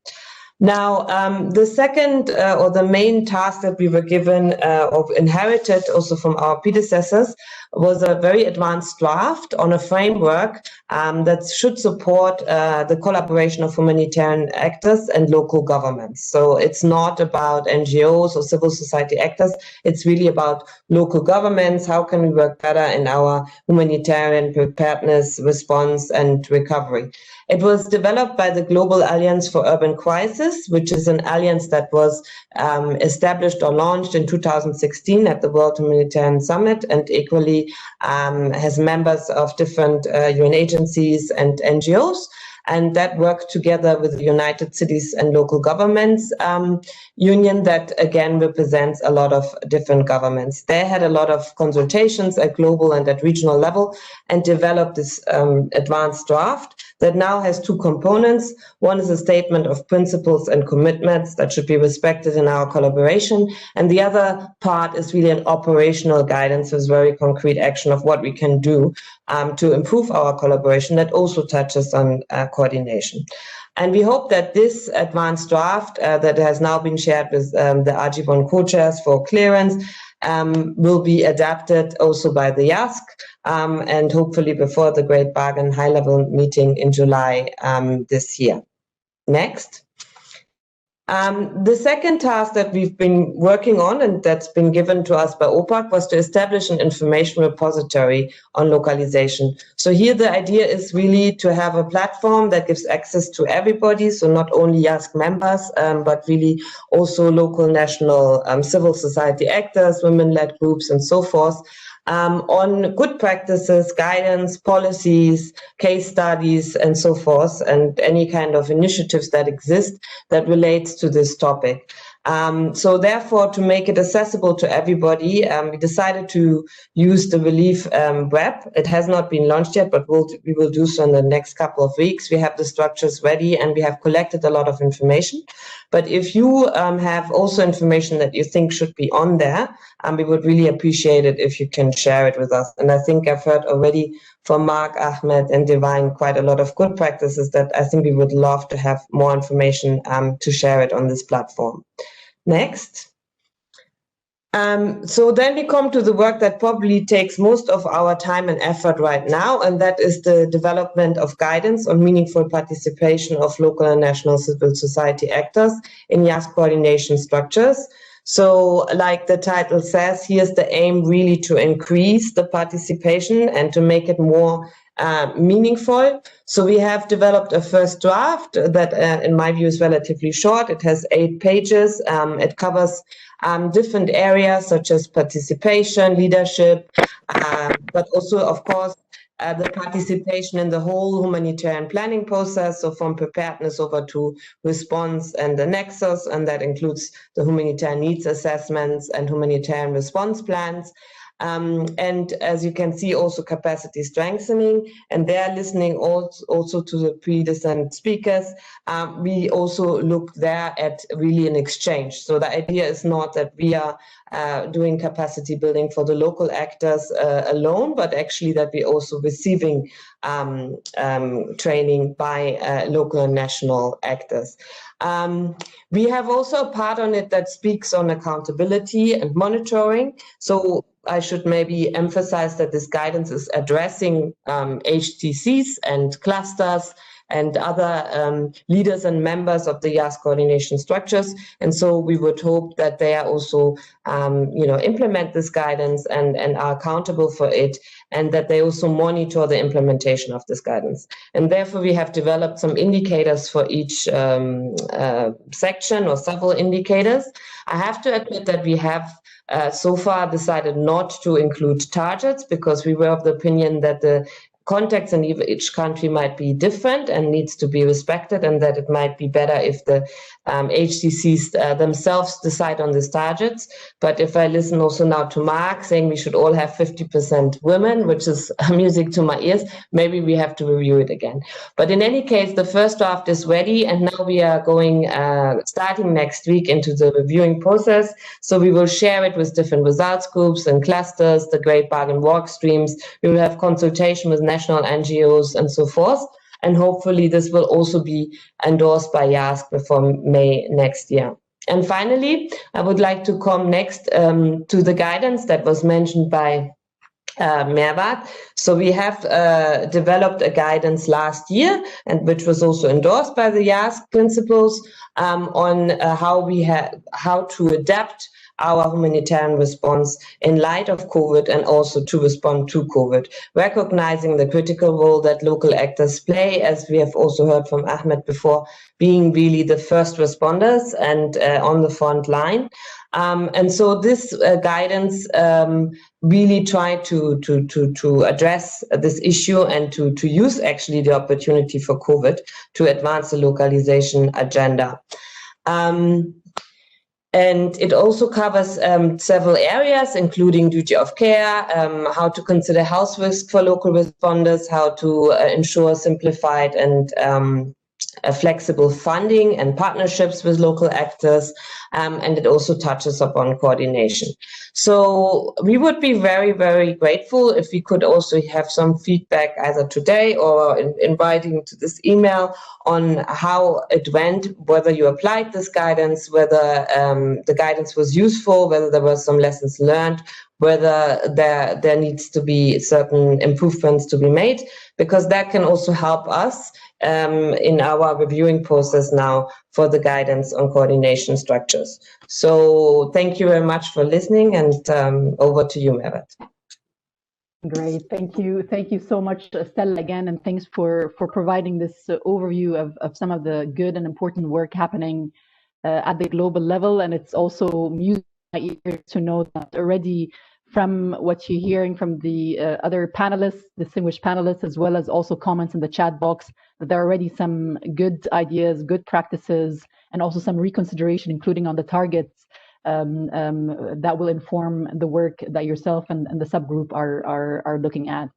Now, the second or the main task that we were given or inherited also from our predecessors was a very advanced draft on a framework that should support the collaboration of humanitarian actors and local governments. So it's not about NGOs or civil society actors, it's really about local governments. How can we work better in our humanitarian preparedness, response, and recovery? It was developed by the Global Alliance for Urban Crisis, which is an alliance that was established or launched in 2016 at the World Humanitarian Summit, and equally has members of different UN agencies and NGOs. And that worked together with the United Cities and Local Governments Union that again represents a lot of different governments. They had a lot of consultations at global and at regional level and developed this advanced draft that now has two components. One is a statement of principles and commitments that should be respected in our collaboration. And the other part is really an operational guidance with very concrete action of what we can do to improve our collaboration that also touches on coordination. And we hope that this advanced draft that has now been shared with the RG1 co-chairs for clearance will be adapted also by the IASC, and hopefully before the Great Bargain high-level meeting in July this year. Next. The second task that we've been working on and that's been given to us by OPAC was to establish an information repository on localization. So here the idea is really to have a platform that gives access to everybody, so not only IASC members, but really also local, national, civil society actors, women-led groups, and so forth, on good practices, guidance, policies, case studies, and so forth, and any kind of initiatives that exist that relates to this topic. So therefore, to make it accessible to everybody, we decided to use the Relief web. It has not been launched yet, but we will do so in the next couple of weeks. We have the structures ready and we have collected a lot of information. But if you have also information that you think should be on there, we would really appreciate it if you can share it with us. And I think I've heard already from Mark, Ahmed, and Divine quite a lot of good practices that I think we would love to have more information to share it on this platform. Next. So then we come to the work that probably takes most of our time and effort right now, and that is the development of guidance on meaningful participation of local and national civil society actors in IASC coordination structures. So like the title says, here's the aim really to increase the participation and to make it more meaningful. So we have developed a first draft that in my view is relatively short. It has 8 pages. It covers different areas such as participation, leadership, but also, of course, the participation in the whole humanitarian planning process, so from preparedness over to response and the nexus, and that includes the humanitarian needs assessments and humanitarian response plans. And as you can see, also capacity strengthening, and they're listening also to the predecessor speakers. We also look there at really an exchange. So the idea is not that we are doing capacity building for the local actors alone, but actually that we also receiving training by local and national actors. We have also a part on it that speaks on accountability and monitoring. So I should maybe emphasize that this guidance is addressing HTCs and clusters and other leaders and members of the IASC coordination structures. And so we would hope that they are also, implement this guidance and are accountable for it, and that they also monitor the implementation of this guidance. And therefore, we have developed some indicators for each section or several indicators. I have to admit that we have so far decided not to include targets because we were of the opinion that the context in each country might be different and needs to be respected, and that it might be better if the HCCs themselves decide on these targets. But if I listen also now to Mark saying we should all have 50% women, which is music to my ears, maybe we have to review it again. But in any case, the first draft is ready, and now we are going, starting next week into the reviewing process. So we will share it with different results groups and clusters, the Great Bargain work streams. We will have consultation with national NGOs and so forth. And hopefully this will also be endorsed by IASC before May next year. And finally, I would like to come next to the guidance that was mentioned by Mervat. So we have developed a guidance last year, and which was also endorsed by the IASC principles on how to adapt our humanitarian response in light of COVID and also to respond to COVID, recognizing the critical role that local actors play, as we have also heard from Ahmed before, being really the first responders and on the front line. And so this guidance really tried to address this issue and to use actually the opportunity for COVID to advance the localization agenda. And it also covers several areas, including duty of care, how to consider health risk for local responders, how to ensure simplified and flexible funding and partnerships with local actors, and it also touches upon coordination. So we would be very, very grateful if we could also have some feedback either today or in writing to this email on how it went, whether you applied this guidance, whether the guidance was useful, whether there were some lessons learned, whether there needs to be certain improvements to be made, because that can also help us in our reviewing process now for the guidance on coordination structures. So thank you very much for listening, and over to you, Mervat. Great, thank you. Thank you so much, Stella, again, and thanks for providing this overview of some of the good and important work happening at the global level. And it's also music to my ears to know that already from what you're hearing from the other panelists, distinguished panelists, as well as also comments in the chat box, that there are already some good ideas, good practices, and also some reconsideration, including on the targets that will inform the work that yourself and the subgroup are looking at.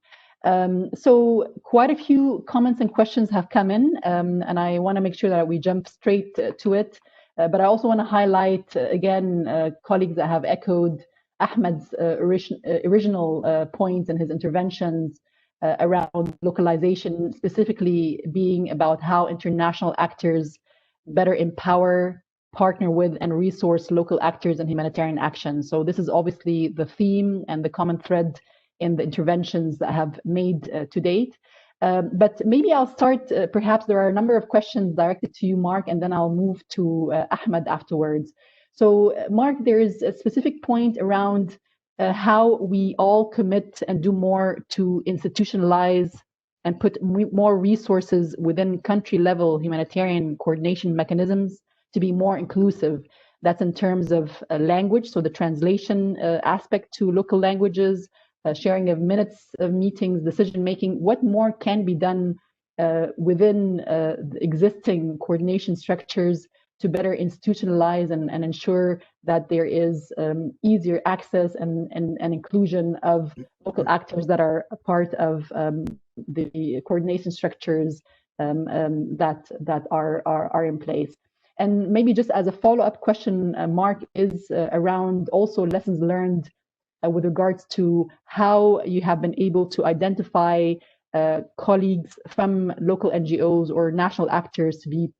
So quite a few comments and questions have come in, and I want to make sure that we jump straight to it. But I also want to highlight, again, colleagues that have echoed Ahmed's original points and his interventions around localization, specifically being about how international actors better empower, partner with, and resource local actors in humanitarian action. So this is obviously the theme and the common thread in the interventions that have made to date. But maybe I'll start, perhaps there are a number of questions directed to you, Mark, and then I'll move to Ahmed afterwards. So Mark, there is a specific point around how we all commit and do more to institutionalize and put more resources within country level humanitarian coordination mechanisms to be more inclusive. That's in terms of language, so the translation aspect to local languages, sharing of minutes of meetings, decision making. What more can be done within the existing coordination structures to better institutionalize and ensure that there is easier access and inclusion of local actors that are a part of the coordination structures that are in place? And maybe just as a follow-up question, Mark, is around also lessons learned with regards to how you have been able to identify colleagues from local NGOs or national actors to be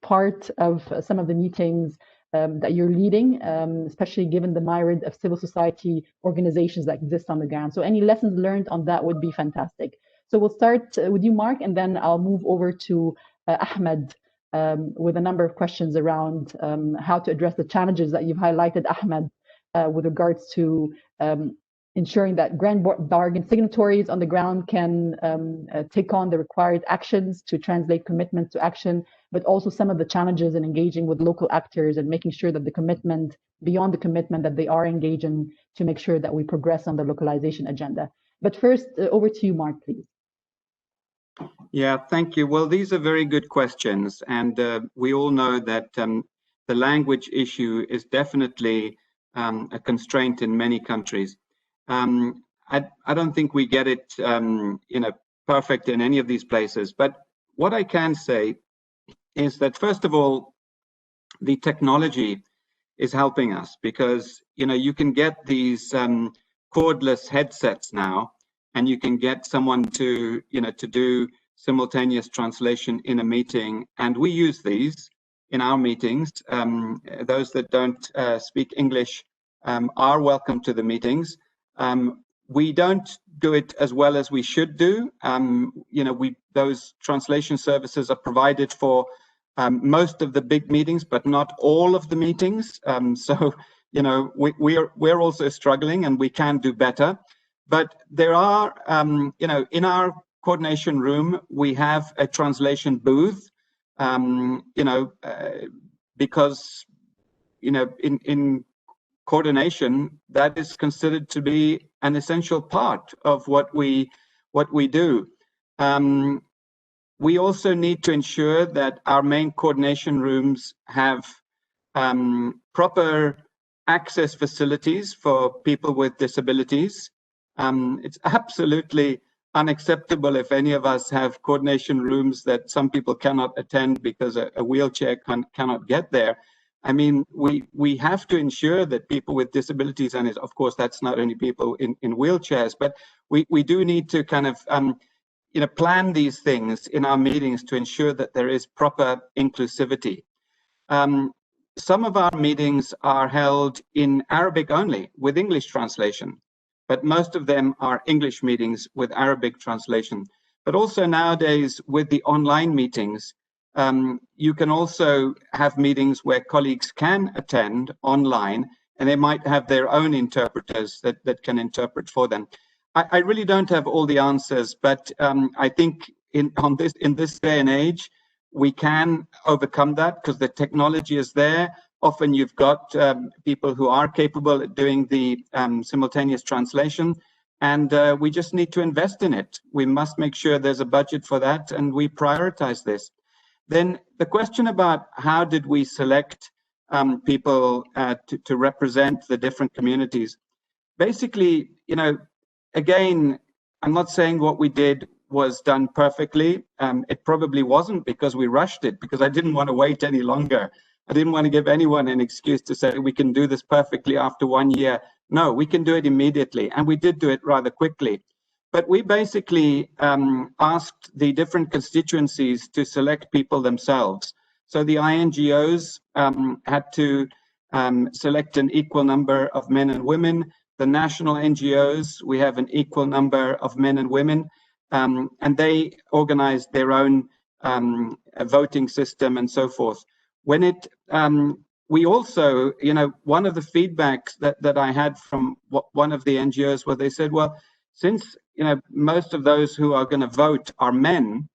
part of some of the meetings that you're leading, especially given the myriad of civil society organizations that exist on the ground. So any lessons learned on that would be fantastic. So we'll start with you, Mark, and then I'll move over to Ahmed with a number of questions around how to address the challenges that you've highlighted, Ahmed, with regards to ensuring that grand bargain signatories on the ground can take on the required actions to translate commitment to action, but also some of the challenges in engaging with local actors and making sure that the commitment, beyond the commitment that they are engaging, to make sure that we progress on the localization agenda. But first, over to you, Mark, please. Yeah, thank you. Well, these are very good questions. And we all know that the language issue is definitely a constraint in many countries. I don't think we get it perfect in any of these places. But what I can say is that, first of all, the technology is helping us because, you can get these cordless headsets now, and you can get someone to do simultaneous translation in a meeting. And we use these in our meetings. Those that don't speak English are welcome to the meetings. We don't do it as well as we should do. Those translation services are provided for most of the big meetings, but not all of the meetings. So we're also struggling, and we can do better. But there are, in our coordination room, we have a translation booth, because, in coordination, that is considered to be an essential part of what we do. We also need to ensure that our main coordination rooms have proper access facilities for people with disabilities. It's absolutely unacceptable if any of us have coordination rooms that some people cannot attend because a wheelchair cannot get there. I mean, we have to ensure that people with disabilities, and of course that's not only people in wheelchairs, but we do need to kind of plan these things in our meetings to ensure that there is proper inclusivity. Some of our meetings are held in Arabic only with English translation, but most of them are English meetings with Arabic translation. But also nowadays with the online meetings, you can also have meetings where colleagues can attend online, and they might have their own interpreters that can interpret for them. I really don't have all the answers, but I think in this day and age, we can overcome that because the technology is there. Often you've got people who are capable at doing the simultaneous translation, and we just need to invest in it. We must make sure there's a budget for that, and we prioritize this. Then the question about how did we select people to represent the different communities. Basically, you know, again, I'm not saying what we did was done perfectly. It probably wasn't, because we rushed it, because I didn't want to wait any longer. I didn't want to give anyone an excuse to say we can do this perfectly after 1 year. No, we can do it immediately. And we did do it rather quickly. But we basically asked the different constituencies to select people themselves. So the INGOs had to select an equal number of men and women. The national NGOs, we have an equal number of men and women, and they organized their own voting system and so forth. When it, we also, you know, one of the feedbacks that I had from one of the NGOs, where they said, well, since, you know, most of those who are going to vote are men,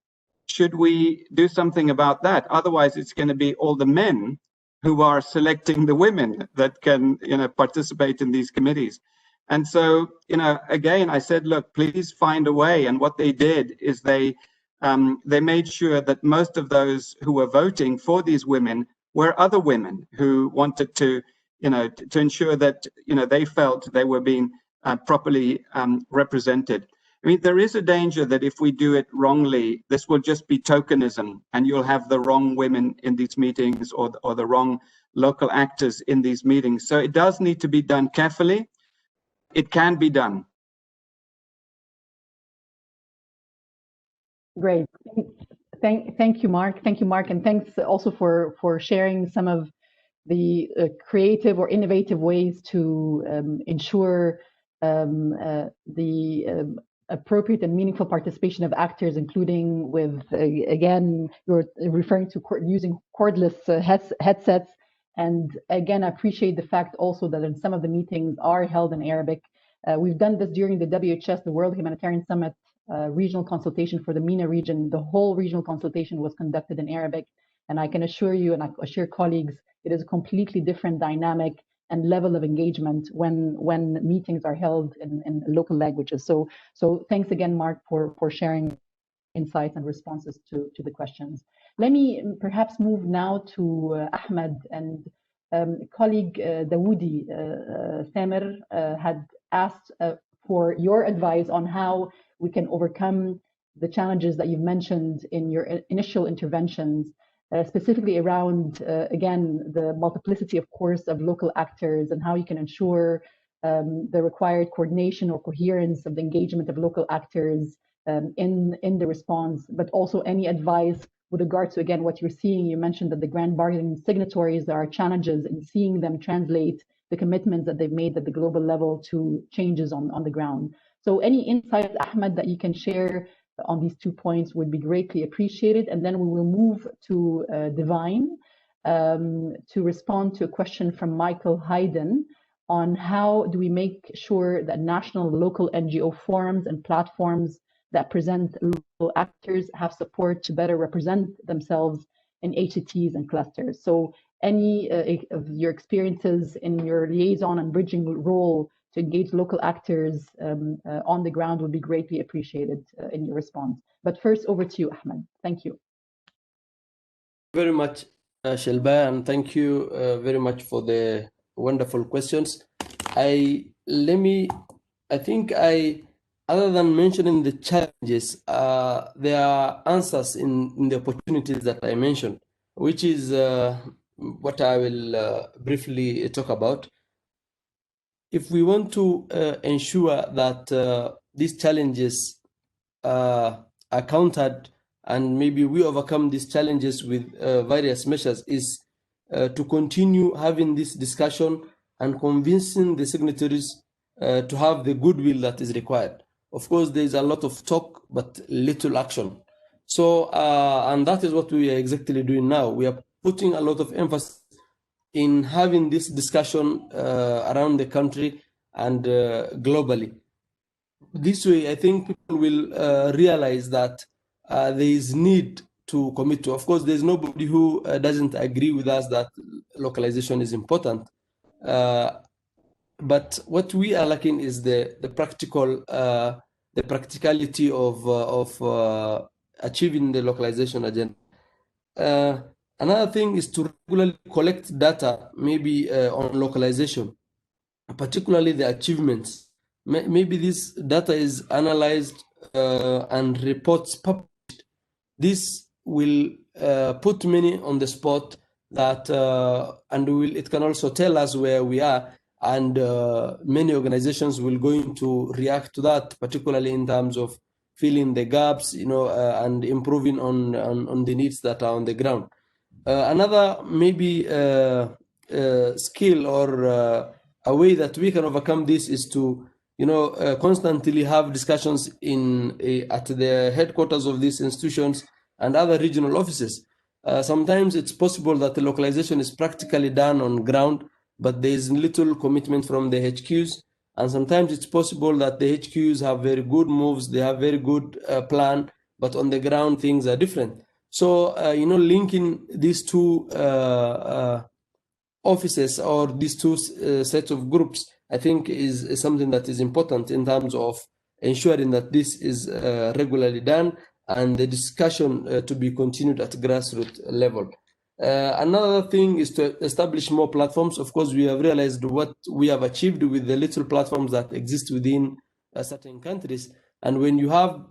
should we do something about that? Otherwise, it's going to be all the men who are selecting the women that can, you know, participate in these committees. And so, you know, again, I said, look, please find a way. And what they did is they made sure that most of those who were voting for these women were other women who wanted to, you know, to ensure that, you know, they felt they were being properly represented. I mean, there is a danger that if we do it wrongly, this will just be tokenism, and you'll have the wrong women in these meetings, or the wrong local actors in these meetings. So it does need to be done carefully. It can be done. Great. Thank you, Mark. Thank you, Mark. And thanks also for sharing some of the creative or innovative ways to ensure the appropriate and meaningful participation of actors, including with, again, you're referring to using cordless headsets. And again, I appreciate the fact also that in some of the meetings are held in Arabic. We've done this during the WHS, the World Humanitarian Summit regional consultation for the MENA region. The whole regional consultation was conducted in Arabic. And I can assure you, and I assure colleagues, it is a completely different dynamic and level of engagement when meetings are held in local languages. So thanks again, Mark, for sharing insights and responses to the questions. Let me perhaps move now to Ahmed, and colleague Dawoodi Thamer had asked for your advice on how we can overcome the challenges that you've mentioned in your initial interventions, specifically around, again, the multiplicity, of course, of local actors, and how you can ensure the required coordination or coherence of the engagement of local actors in the response, but also any advice with regard to, again, what you're seeing. You mentioned that the grand bargaining signatories, there are challenges in seeing them translate the commitments that they've made at the global level to changes on the ground. So any insights, Ahmed, that you can share on these 2 points would be greatly appreciated. And then we will move to Divine to respond to a question from Michael Hayden on how do we make sure that national and local NGO forums and platforms that present local actors have support to better represent themselves in HCTs and clusters. So any of your experiences in your liaison and bridging role to engage local actors on the ground would be greatly appreciated in your response. But first, over to you, Ahmed. Thank you. Very much, Shelba, and thank you very much for the wonderful questions. Other than mentioning the challenges, there are answers in the opportunities that I mentioned, which is what I will briefly talk about. If we want to ensure that these challenges are countered, and maybe we overcome these challenges with various measures, is to continue having this discussion and convincing the signatories to have the goodwill that is required. Of course, there is a lot of talk, but little action. So, and that is what we are exactly doing now. We are putting a lot of emphasis in having this discussion around the country and globally. This way, I think people will realize that there is need to commit to. Of course, there's nobody who doesn't agree with us that localization is important. But what we are lacking is the practicality of achieving the localization agenda. Another thing is to regularly collect data, maybe on localization, particularly the achievements. Maybe this data is analyzed and reports published. This will put many on the spot that, and it can also tell us where we are, and many organizations will going to react to that, particularly in terms of filling the gaps, and improving on the needs that are on the ground. Another maybe skill or a way that we can overcome this is to constantly have discussions at the headquarters of these institutions and other regional offices. Sometimes it's possible that the localization is practically done on ground, but there is little commitment from the HQs. And sometimes it's possible that the HQs have very good moves, they have very good plan, but on the ground things are different. So, linking these two offices or these two sets of groups, I think is something that is important in terms of ensuring that this is regularly done and the discussion to be continued at grassroots level. Another thing is to establish more platforms. Of course, we have realized what we have achieved with the little platforms that exist within certain countries. And when you have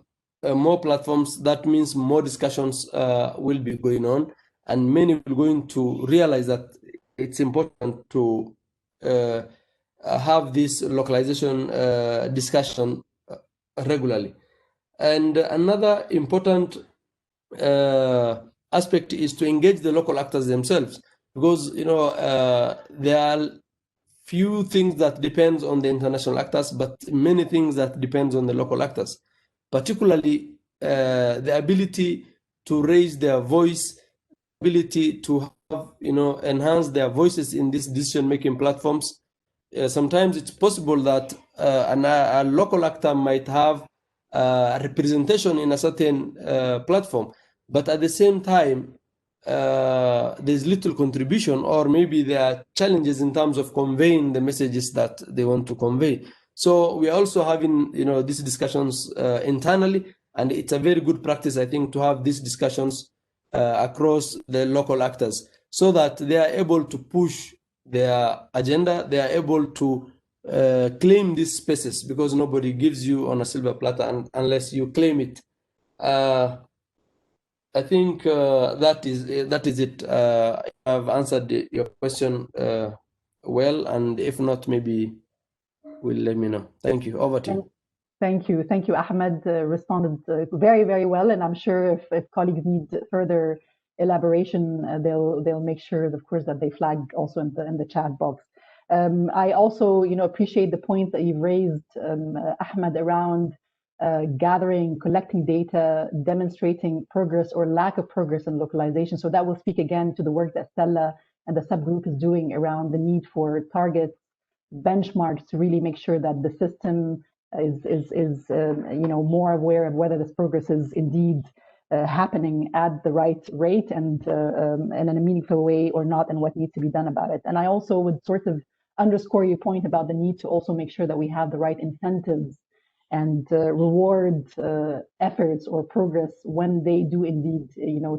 more platforms, that means more discussions will be going on, and many will going to realize that it's important to have this localization discussion regularly. And another important aspect is to engage the local actors themselves, because there are few things that depends on the international actors, but many things that depends on the local actors, particularly the ability to raise their voice, ability to have, enhance their voices in these decision-making platforms. Sometimes it's possible that a local actor might have representation in a certain platform, but at the same time, there's little contribution, or maybe there are challenges in terms of conveying the messages that they want to convey. So we are also having, these discussions internally, and it's a very good practice, I think, to have these discussions across the local actors, so that they are able to push their agenda, they are able to claim these spaces, because nobody gives you on a silver platter unless you claim it. I think that is it. I've answered your question well, and if not, maybe will let me know. Thank you. Over to you. Thank you. Thank you, Ahmed. Responded very, very well, and I'm sure if colleagues need further elaboration, they'll make sure, of course, that they flag also in the chat box. I also, appreciate the point that you've raised, Ahmed, around gathering, collecting data, demonstrating progress or lack of progress in localization. So that will speak again to the work that Stella and the subgroup is doing around the need for targets, benchmarks to really make sure that the system is more aware of whether this progress is indeed happening at the right rate and in a meaningful way or not, and what needs to be done about it. And I also would sort of underscore your point about the need to also make sure that we have the right incentives and reward efforts or progress when they do indeed,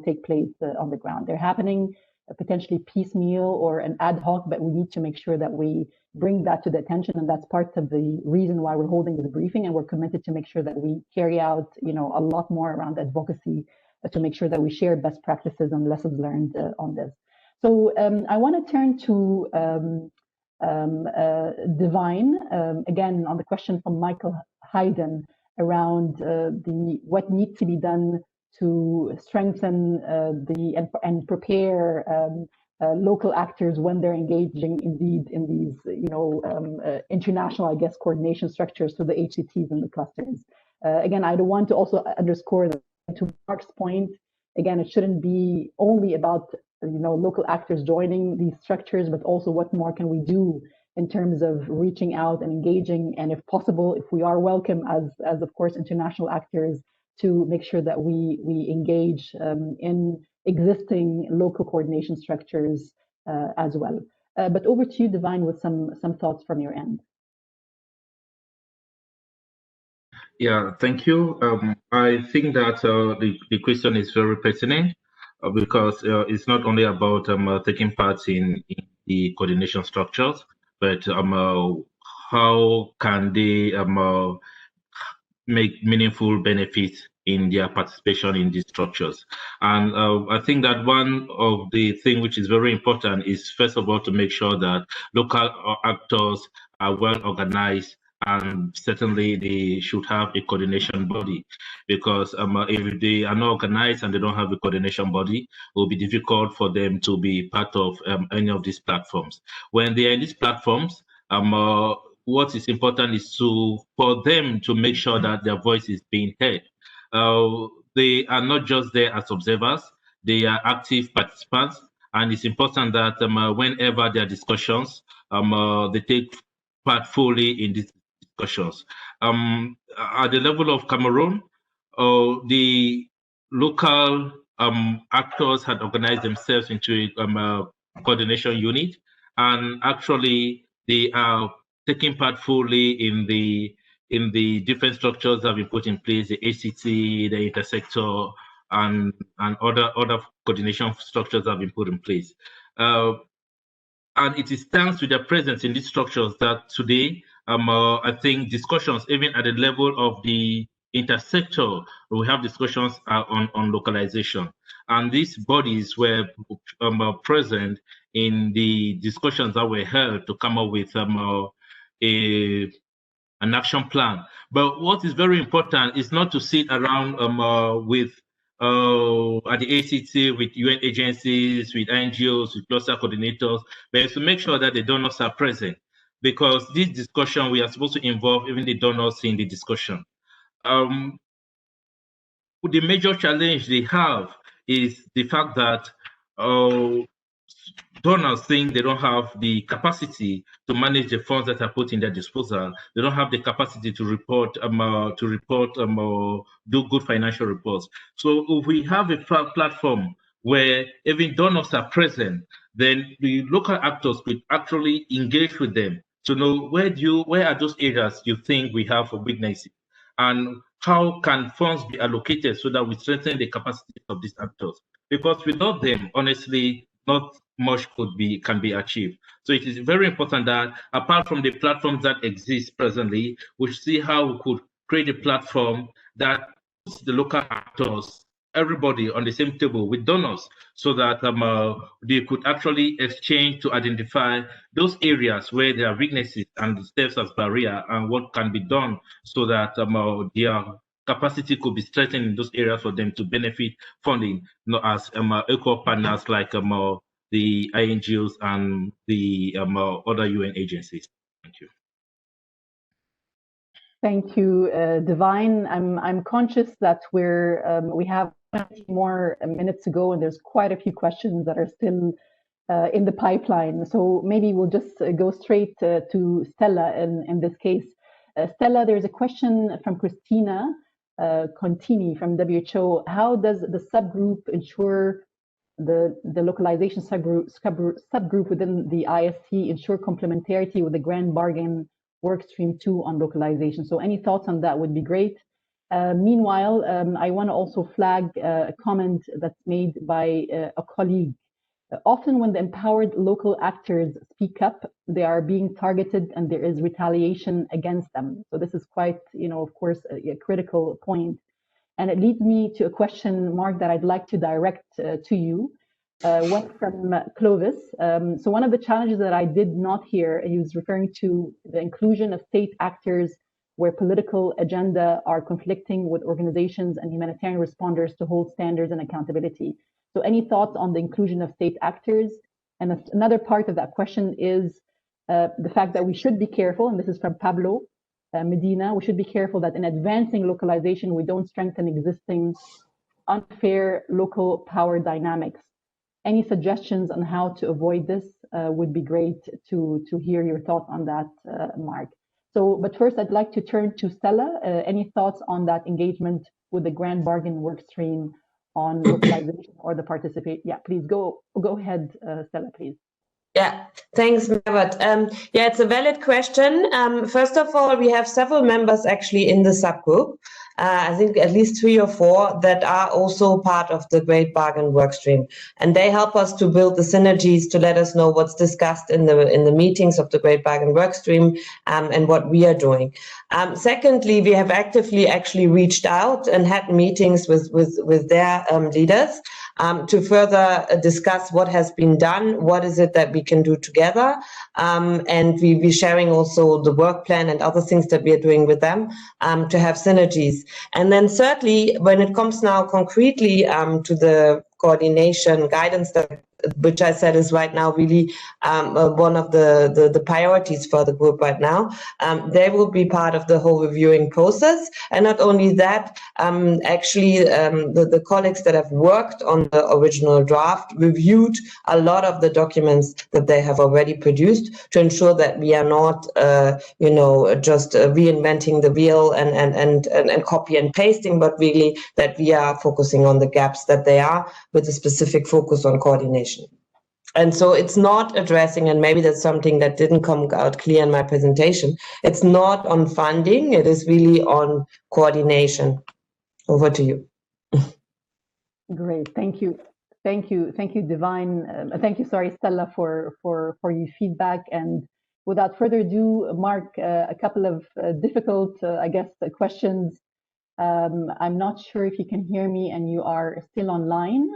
take place on the ground. They're happening potentially piecemeal or an ad hoc, but we need to make sure that we bring that to the attention, and that's part of the reason why we're holding this briefing, and we're committed to make sure that we carry out, a lot more around advocacy to make sure that we share best practices and lessons learned on this. So I want to turn to Divine again on the question from Michael Hayden around what needs to be done to strengthen and prepare local actors when they're engaging indeed in these international, I guess, coordination structures to the HCTs and the clusters. Again, I want to also underscore that, to Mark's point, again, it shouldn't be only about local actors joining these structures, but also what more can we do in terms of reaching out and engaging, and if possible, if we are welcome as of course international actors, to make sure that we engage in existing local coordination structures as well. But over to you, Divine, with some thoughts from your end. Yeah, thank you. I think that the question is very pertinent because it's not only about taking part in the coordination structures, but how can they make meaningful benefits in their participation in these structures. And I think that one of the things which is very important is, first of all, to make sure that local actors are well organized, and certainly they should have a coordination body, because if they are not organized and they don't have a coordination body, it will be difficult for them to be part of any of these platforms. When they are in these platforms, what is important is for them to make sure that their voice is being heard. They are not just there as observers, they are active participants, and it's important that whenever there are discussions, they take part fully in these discussions. At the level of Cameroon, the local actors had organized themselves into a coordination unit, and actually they are taking part fully in the different structures that have been put in place, the ACT, the intersector, and other coordination structures that have been put in place. And it is thanks to their presence in these structures that today, I think discussions, even at the level of the intersector, we have discussions on localization. And these bodies were present in the discussions that were held to come up with an action plan. But what is very important is not to sit around at the ACT with UN agencies, with NGOs, with cluster coordinators, but to make sure that the donors are present, because this discussion, we are supposed to involve even the donors in the discussion. The major challenge they have is the fact that donors think they don't have the capacity to manage the funds that are put in their disposal. They don't have the capacity to report, do good financial reports. So if we have a platform where even donors are present, then the local actors could actually engage with them to know where are those areas you think we have for weaknesses, and how can funds be allocated so that we strengthen the capacity of these actors. Because without them, honestly, not much can be achieved. So it is very important that apart from the platforms that exist presently, we see how we could create a platform that puts the local actors, everybody on the same table with donors, so that they could actually exchange to identify those areas where there are weaknesses and the steps as barrier, and what can be done so that their capacity could be strengthened in those areas for them to benefit funding, as equal partners like the INGOs and the other UN agencies. Thank you. Thank you, Divine. I'm conscious that we have more minutes to go, and there's quite a few questions that are still in the pipeline. So maybe we'll just go straight to Stella in this case. Stella, there's a question from Christina Contini from WHO. How does the subgroup ensure the localization subgroup within the IASC ensure complementarity with the Grand Bargain Workstream 2 on localization? So any thoughts on that would be great. Meanwhile, I want to also flag a comment that's made by a colleague. Often when the empowered local actors speak up, they are being targeted and there is retaliation against them. So this is quite, of course, a critical point. And it leads me to a question, Mark, that I'd like to direct to you. One from Clovis. So one of the challenges that I did not hear, he was referring to the inclusion of state actors where political agenda are conflicting with organizations and humanitarian responders to hold standards and accountability. So any thoughts on the inclusion of state actors? And another part of that question is the fact that we should be careful, and this is from Pablo Medina, we should be careful that in advancing localization, we don't strengthen existing unfair local power dynamics. Any suggestions on how to avoid this would be great to hear your thoughts on that, Mark. So, but first I'd like to turn to Stella. Any thoughts on that engagement with the Grand Bargain workstream on localization or the participate? Yeah, please go ahead, Stella, please. Yeah, thanks, Mohamed. Yeah, it's a valid question. First of all, we have several members actually in the subgroup. I think at least 3 or 4 that are also part of the Great Bargain workstream, and they help us to build the synergies to let us know what's discussed in the meetings of the Great Bargain workstream and what we are doing. Secondly, we have actively actually reached out and had meetings with their leaders to further discuss what has been done, what is it that we can do together, and we're sharing also the work plan and other things that we are doing with them to have synergies. And then thirdly, when it comes now concretely to the coordination guidance which I said is right now really one of the priorities for the group right now. They will be part of the whole reviewing process. And not only that, actually the colleagues that have worked on the original draft reviewed a lot of the documents that they have already produced to ensure that we are not, just reinventing the wheel and copy and pasting, but really that we are focusing on the gaps that they are with a specific focus on coordination. And so it's not addressing, and maybe that's something that didn't come out clear in my presentation, it's not on funding, it is really on coordination. Over to you. Great, thank you. Thank you, Divine. Thank you, Stella, for your feedback. And without further ado, Mark, a couple of difficult, questions. I'm not sure if you can hear me and you are still online.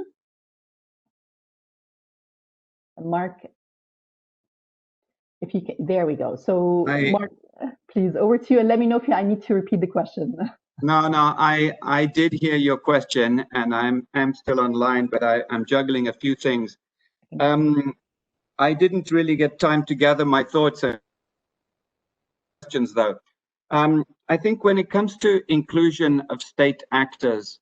Mark, if you can, there we go. So Mark, please, over to you, and let me know if I need to repeat the question. No, I did hear your question, and I'm still online, but I'm juggling a few things. I didn't really get time to gather my thoughts and questions, though. I think when it comes to inclusion of state actors,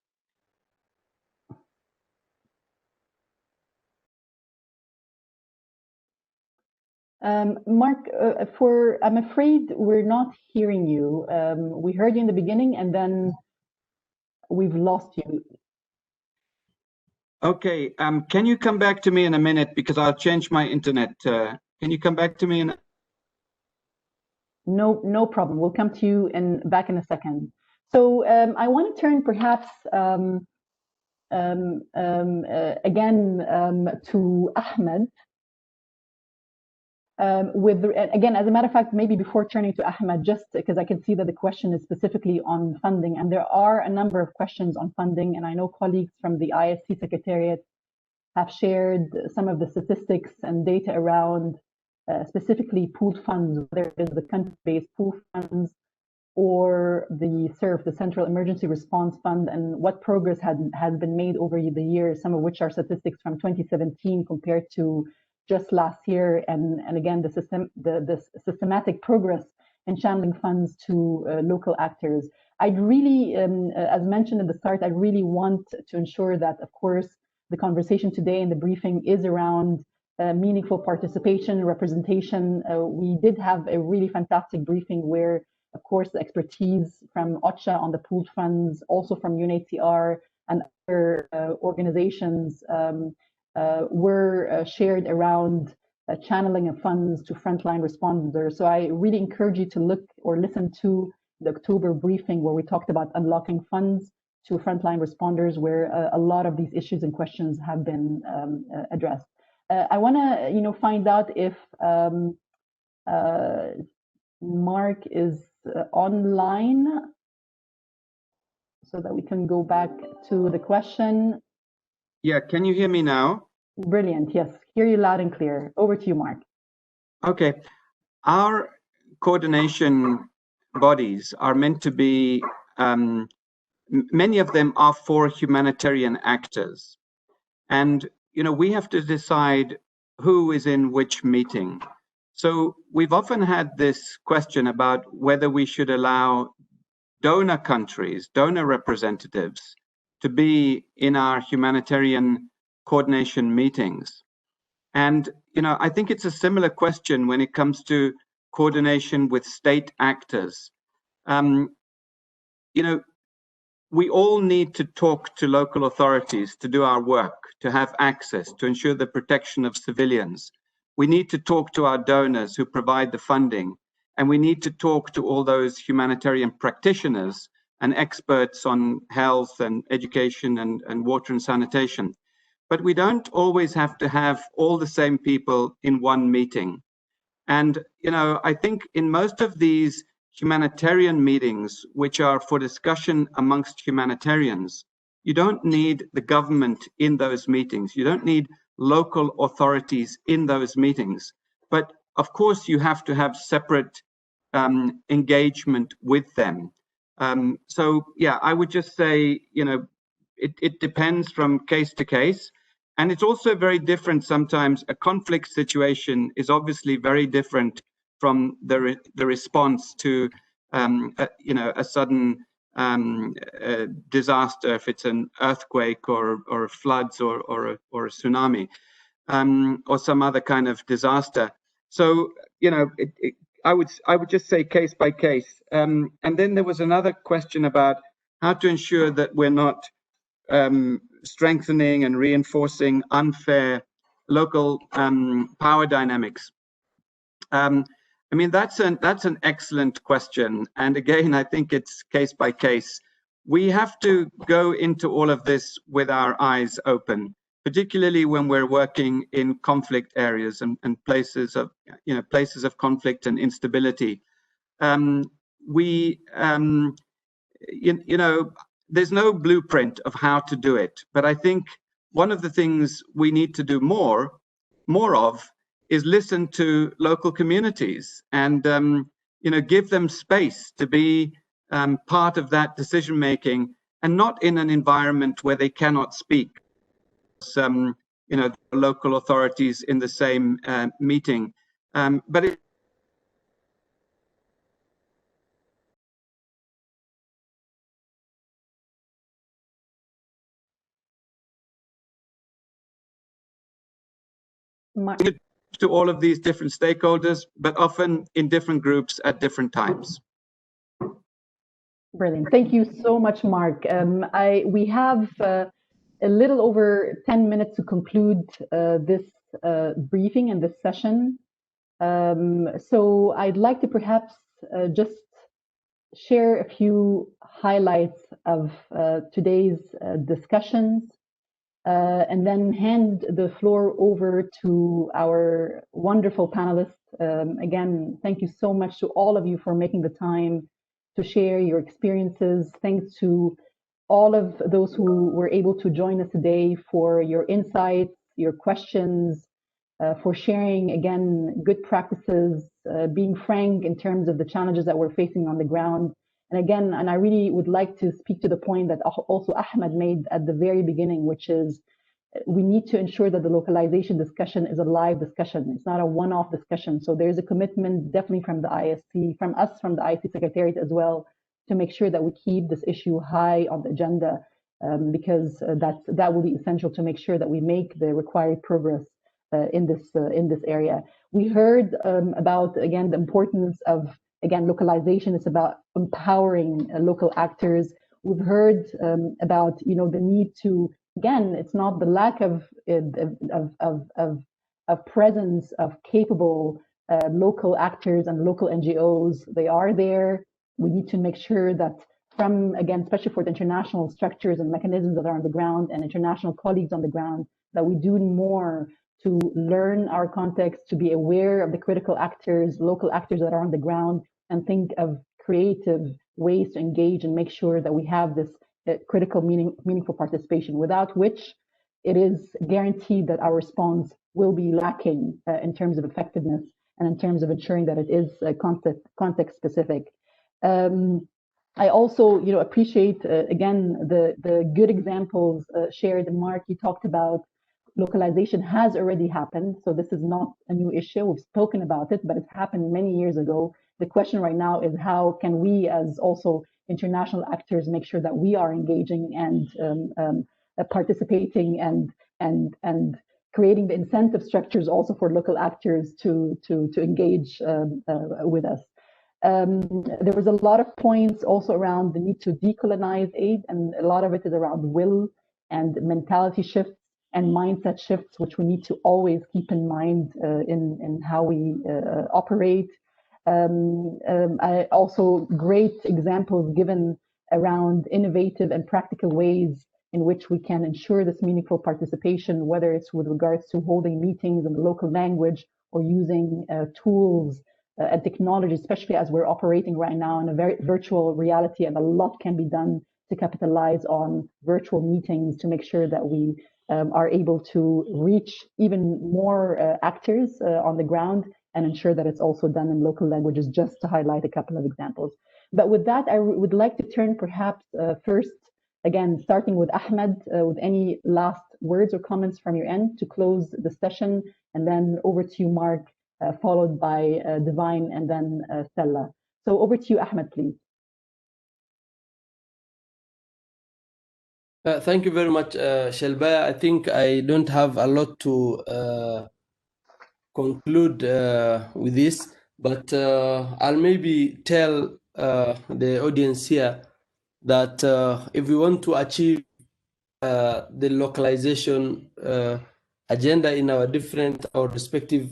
Mark, I'm afraid we're not hearing you. We heard you in the beginning, and then we've lost you. Okay, can you come back to me in a minute, because I'll change my internet. Can you come back to me in? No problem. We'll come to you back in a second. So I want to turn perhaps again to Ahmed. Again, as a matter of fact, maybe before turning to Ahmed, just because I can see that the question is specifically on funding, and there are a number of questions on funding, and I know colleagues from the IASC Secretariat have shared some of the statistics and data around specifically pooled funds, whether it is the country-based pool funds or the SIRF, the Central Emergency Response Fund, and what progress has been made over the years, some of which are statistics from 2017 compared to just last year, and again, the systematic progress in channeling funds to local actors. I'd really, as mentioned at the start, I really want to ensure that, of course, the conversation today and the briefing is around meaningful participation, representation. We did have a really fantastic briefing where, of course, the expertise from OCHA on the pooled funds, also from UNHCR and other organizations were shared around channeling of funds to frontline responders. So I really encourage you to look or listen to the October briefing where we talked about unlocking funds to frontline responders, where a lot of these issues and questions have been addressed. I want to, find out if Mark is online so that we can go back to the question. Yeah, can you hear me now? Brilliant, yes, hear you loud and clear. Over to you, Mark. Okay, our coordination bodies are meant to be, many of them are for humanitarian actors. And, we have to decide who is in which meeting. So we've often had this question about whether we should allow donor countries, donor representatives to be in our humanitarian coordination meetings. And, I think it's a similar question when it comes to coordination with state actors. You know, we all need to talk to local authorities to do our work, to have access, to ensure the protection of civilians. We need to talk to our donors who provide the funding, and we need to talk to all those humanitarian practitioners and experts on health and education and water and sanitation. But we don't always have to have all the same people in one meeting. And, you know, I think in most of these humanitarian meetings, which are for discussion amongst humanitarians, you don't need the government in those meetings. You don't need local authorities in those meetings. But of course, you have to have separate engagement with them. So, yeah, I would just say, you know, it depends from case to case. And it's also very different sometimes. A conflict situation is obviously very different from the response to you know, a sudden disaster, if it's an earthquake or floods or a tsunami or some other kind of disaster. So, you know, I would just say case by case. And then there was another question about how to ensure that we're not strengthening and reinforcing unfair local power dynamics. I mean, that's an excellent question. And again, I think it's case by case. We have to go into all of this with our eyes open, particularly when we're working in conflict areas and places of, you know, places of conflict and instability. You know, there's no blueprint of how to do it, but I think one of the things we need to do more of is listen to local communities and you know, give them space to be part of that decision making, and not in an environment where they cannot speak. You know, local authorities in the same meeting, but it to all of these different stakeholders, but often in different groups at different times. Brilliant. Thank you so much, Mark. We have a little over 10 minutes to conclude this briefing and this session. So I'd like to perhaps just share a few highlights of today's discussions, and then hand the floor over to our wonderful panelists. Again, thank you so much to all of you for making the time to share your experiences. Thanks to all of those who were able to join us today for your insights, your questions, for sharing, again, good practices, being frank in terms of the challenges that we're facing on the ground. And again, and I really would like to speak to the point that also Ahmed made at the very beginning, which is we need to ensure that the localization discussion is a live discussion. It's not a one-off discussion. So there's a commitment definitely from the IASC, from us, from the IASC Secretariat as well, to make sure that we keep this issue high on the agenda, because that will be essential to make sure that we make the required progress in this area. We heard about, again, the importance of, again, localization. It's about empowering local actors. We've heard about, you know, the need to, again, it's not the lack of presence of capable local actors and local NGOs. They are there. We need to make sure that from, again, especially for the international structures and mechanisms that are on the ground and international colleagues on the ground, that we do more to learn our context, to be aware of the critical actors, local actors that are on the ground, and think of creative ways to engage and make sure that we have this critical, meaningful participation, without which it is guaranteed that our response will be lacking in terms of effectiveness and in terms of ensuring that it is context specific. I also, you know, appreciate again the good examples shared. Mark, you talked about localization has already happened, so this is not a new issue. We've spoken about it, but it's happened many years ago. The question right now is how can we, as also international actors, make sure that we are engaging and participating and creating the incentive structures also for local actors to engage with us. There was a lot of points also around the need to decolonize aid, and a lot of it is around will and mentality shifts and mindset shifts, which we need to always keep in mind in how we operate. Also great examples given around innovative and practical ways in which we can ensure this meaningful participation, whether it's with regards to holding meetings in the local language or using tools and technology, especially as we're operating right now in a very virtual reality, and a lot can be done to capitalize on virtual meetings to make sure that we are able to reach even more actors on the ground and ensure that it's also done in local languages, just to highlight a couple of examples. But with that, I would like to turn perhaps first, again, starting with Ahmed, with any last words or comments from your end to close the session, and then over to you, Mark, followed by Divine, and then Stella. So over to you, Ahmed, please. Thank you very much, Shelbaya. I think I don't have a lot to conclude with this, but I'll maybe tell the audience here that if we want to achieve the localization agenda in our respective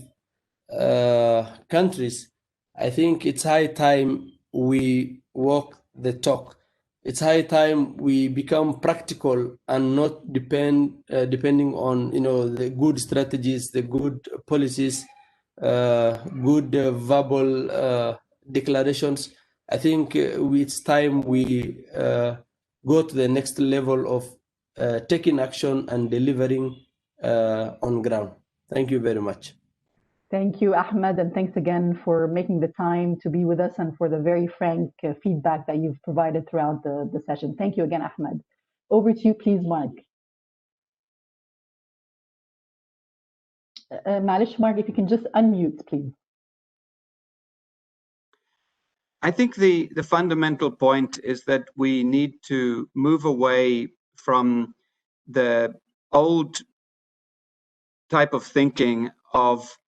countries, I think it's high time we walk the talk. It's high time we become practical and not depending on the good strategies, the good policies, good verbal declarations. I think it's time we go to the next level of taking action and delivering on ground. Thank you very much. Thank you, Ahmed, and thanks again for making the time to be with us and for the very frank feedback that you've provided throughout the session. Thank you again, Ahmed. Over to you, please, Mark. Malish, Mark, if you can just unmute, please. I think the fundamental point is that we need to move away from the old type of thinking of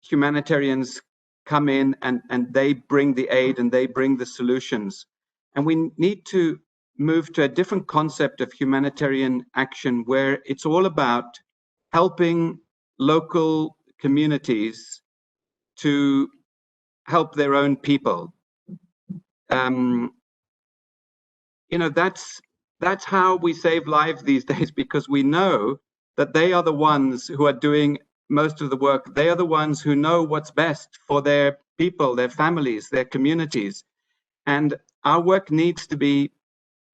humanitarians come in and they bring the aid and they bring the solutions. And we need to move to a different concept of humanitarian action where it's all about helping local communities to help their own people. That's how we save lives these days, because we know that they are the ones who are doing most of the work. They are the ones who know what's best for their people, their families, their communities. And our work needs to be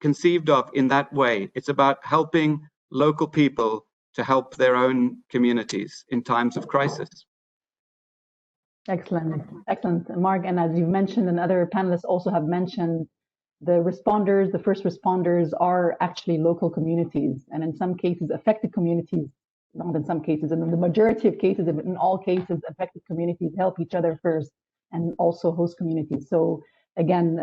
conceived of in that way. It's about helping local people to help their own communities in times of crisis. Excellent, excellent, Mark. And as you've mentioned, and other panelists also have mentioned, the responders, the first responders are actually local communities, and in some cases, affected communities. Not in some cases, in the majority of cases, in all cases, affected communities help each other first, and also host communities. So again,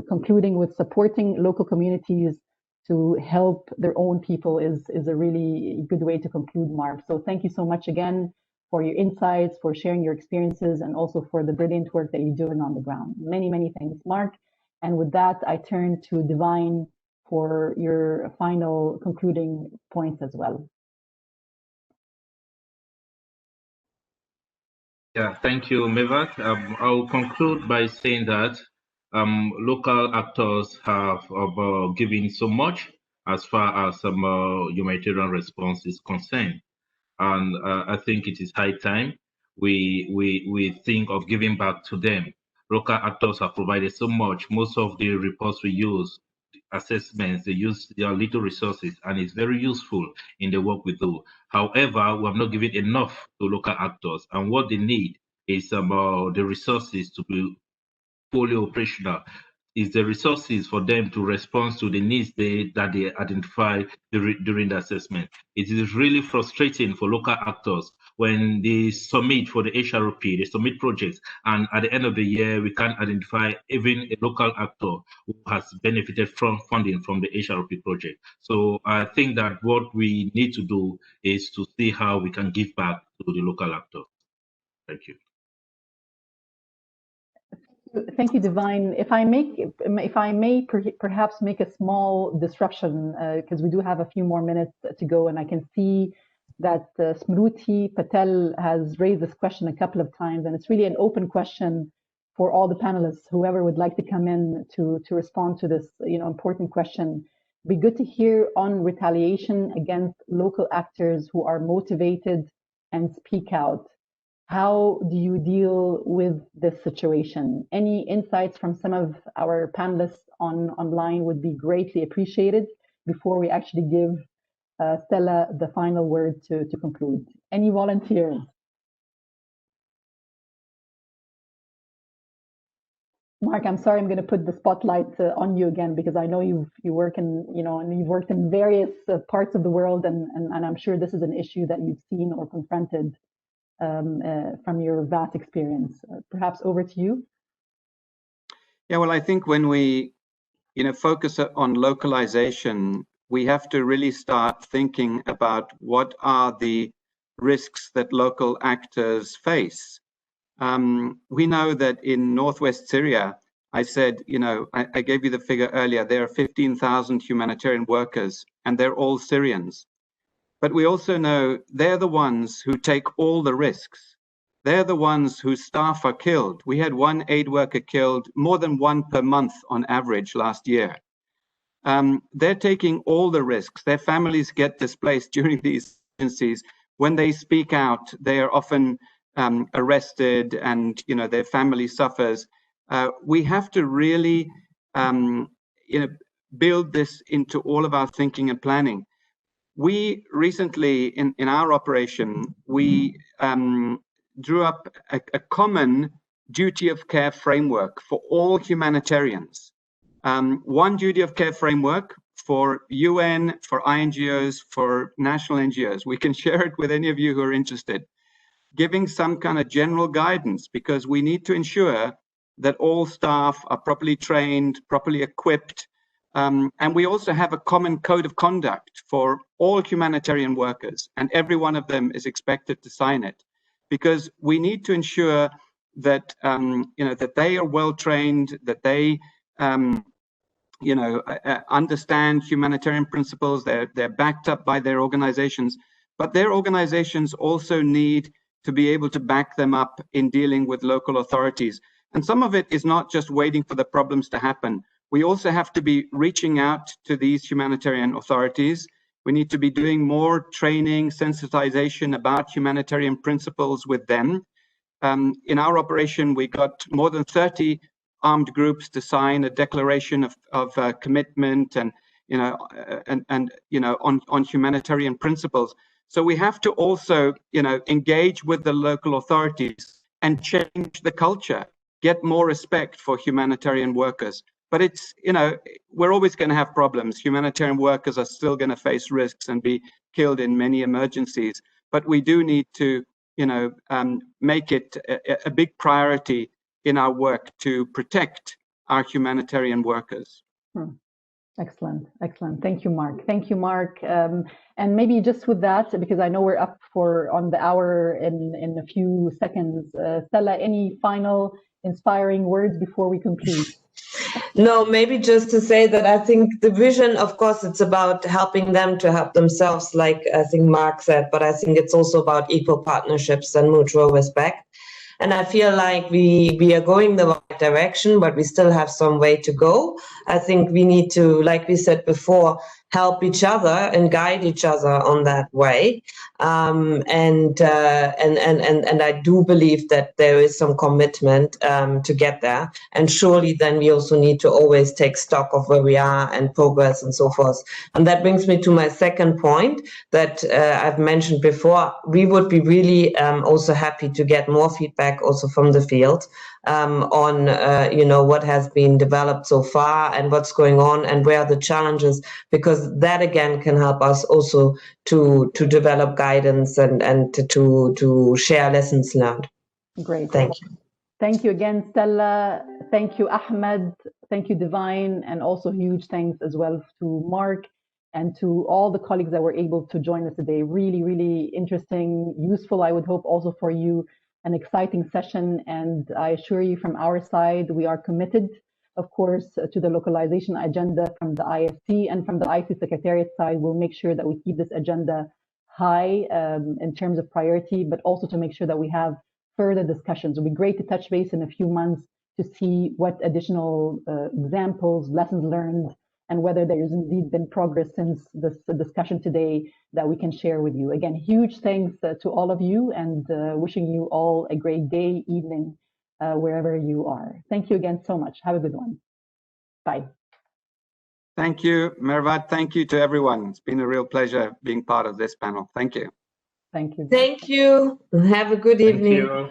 concluding with supporting local communities to help their own people is a really good way to conclude, Mark. So thank you so much again for your insights, for sharing your experiences, and also for the brilliant work that you're doing on the ground. Many, many thanks, Mark. And with that, I turn to Divine for your final concluding points as well. Yeah, thank you, Mevat. I'll conclude by saying that local actors have given so much as far as humanitarian response is concerned. And I think it is high time we think of giving back to them. Local actors have provided so much. Most of the reports we use, assessments, they use their little resources, and it's very useful in the work we do. However, we have not given enough to local actors, and what they need is about the resources to be fully operational, is the resources for them to respond to the needs that they identify during the assessment. It is really frustrating for local actors when they submit for the HRP, they submit projects, and at the end of the year, we can identify even a local actor who has benefited from funding from the HRP project. So I think that what we need to do is to see how we can give back to the local actor. Thank you. Thank you, Divine. If I may perhaps make a small disruption, because we do have a few more minutes to go, and I can see that Smruti Patel has raised this question a couple of times, and it's really an open question for all the panelists, whoever would like to come in to respond to this important question. It'd be good to hear on retaliation against local actors who are motivated and speak out. How do you deal with this situation? Any insights from some of our panelists online would be greatly appreciated before we actually give Stella the final word to conclude. Any volunteers? Mark, I'm sorry, I'm going to put the spotlight on you again, because I know you work in, and you've worked in various parts of the world, and I'm sure this is an issue that you've seen or confronted from your vast experience. Perhaps over to you. Yeah, well, I think when we, focus on localization, we have to really start thinking about what are the risks that local actors face. We know that in northwest Syria, I said, I gave you the figure earlier, there are 15,000 humanitarian workers, and they're all Syrians. But we also know they're the ones who take all the risks. They're the ones whose staff are killed. We had one aid worker killed, more than one per month on average last year. They're taking all the risks. Their families get displaced during these emergencies. When they speak out, they are often arrested, and their family suffers. We have to really build this into all of our thinking and planning. We recently, in our operation, we drew up a common duty of care framework for all humanitarians. One duty of care framework for UN, for INGOs, for national NGOs. We can share it with any of you who are interested, giving some kind of general guidance, because we need to ensure that all staff are properly trained, properly equipped. And we also have a common code of conduct for all humanitarian workers, and every one of them is expected to sign it, because we need to ensure that that they are well trained, that they understand humanitarian principles. They're backed up by their organizations, but their organizations also need to be able to back them up in dealing with local authorities. And some of it is not just waiting for the problems to happen. We also have to be reaching out to these humanitarian authorities. We need to be doing more training, sensitization about humanitarian principles with them. In our operation, we got more than 30 armed groups to sign a declaration of commitment and on humanitarian principles. So we have to also engage with the local authorities and change the culture, get more respect for humanitarian workers. But it's, we're always going to have problems. Humanitarian workers are still going to face risks and be killed in many emergencies. But we do need to, make it a big priority in our work to protect our humanitarian workers. Excellent, excellent. Thank you, Mark. Thank you, Mark. And maybe just with that, because I know we're up on the hour in a few seconds. Stella, any final inspiring words before we conclude? No, maybe just to say that I think the vision, of course, it's about helping them to help themselves, like I think Mark said, but I think it's also about equal partnerships and mutual respect. And I feel like we are going the right direction, but we still have some way to go. I think we need to, like we said before, help each other and guide each other on that way. And I do believe that there is some commitment to get there. And surely then we also need to always take stock of where we are and progress and so forth. And that brings me to my second point that I've mentioned before. We would be really also happy to get more feedback also from the field on what has been developed so far and what's going on and where are the challenges, because that again can help us also to develop guidance and to share lessons learned. Great. Thank you. Thank you again, Stella. Thank you, Ahmed. Thank you, Divine. And also huge thanks as well to Mark and to all the colleagues that were able to join us today. Really, really interesting, useful, I would hope also for you, an exciting session. And I assure you from our side, we are committed, of course, to the localization agenda from the IASC and from the IC Secretariat side. We'll make sure that we keep this agenda high in terms of priority, but also to make sure that we have further discussions. It'll be great to touch base in a few months to see what additional examples, lessons learned, and whether there's indeed been progress since this discussion today that we can share with you. Again, huge thanks to all of you, and wishing you all a great day, evening, wherever you are. Thank you again so much. Have a good one. Bye. Thank you, Mervat. Thank you to everyone. It's been a real pleasure being part of this panel. Thank you. Thank you. Thank you. Have a good evening. Thank you.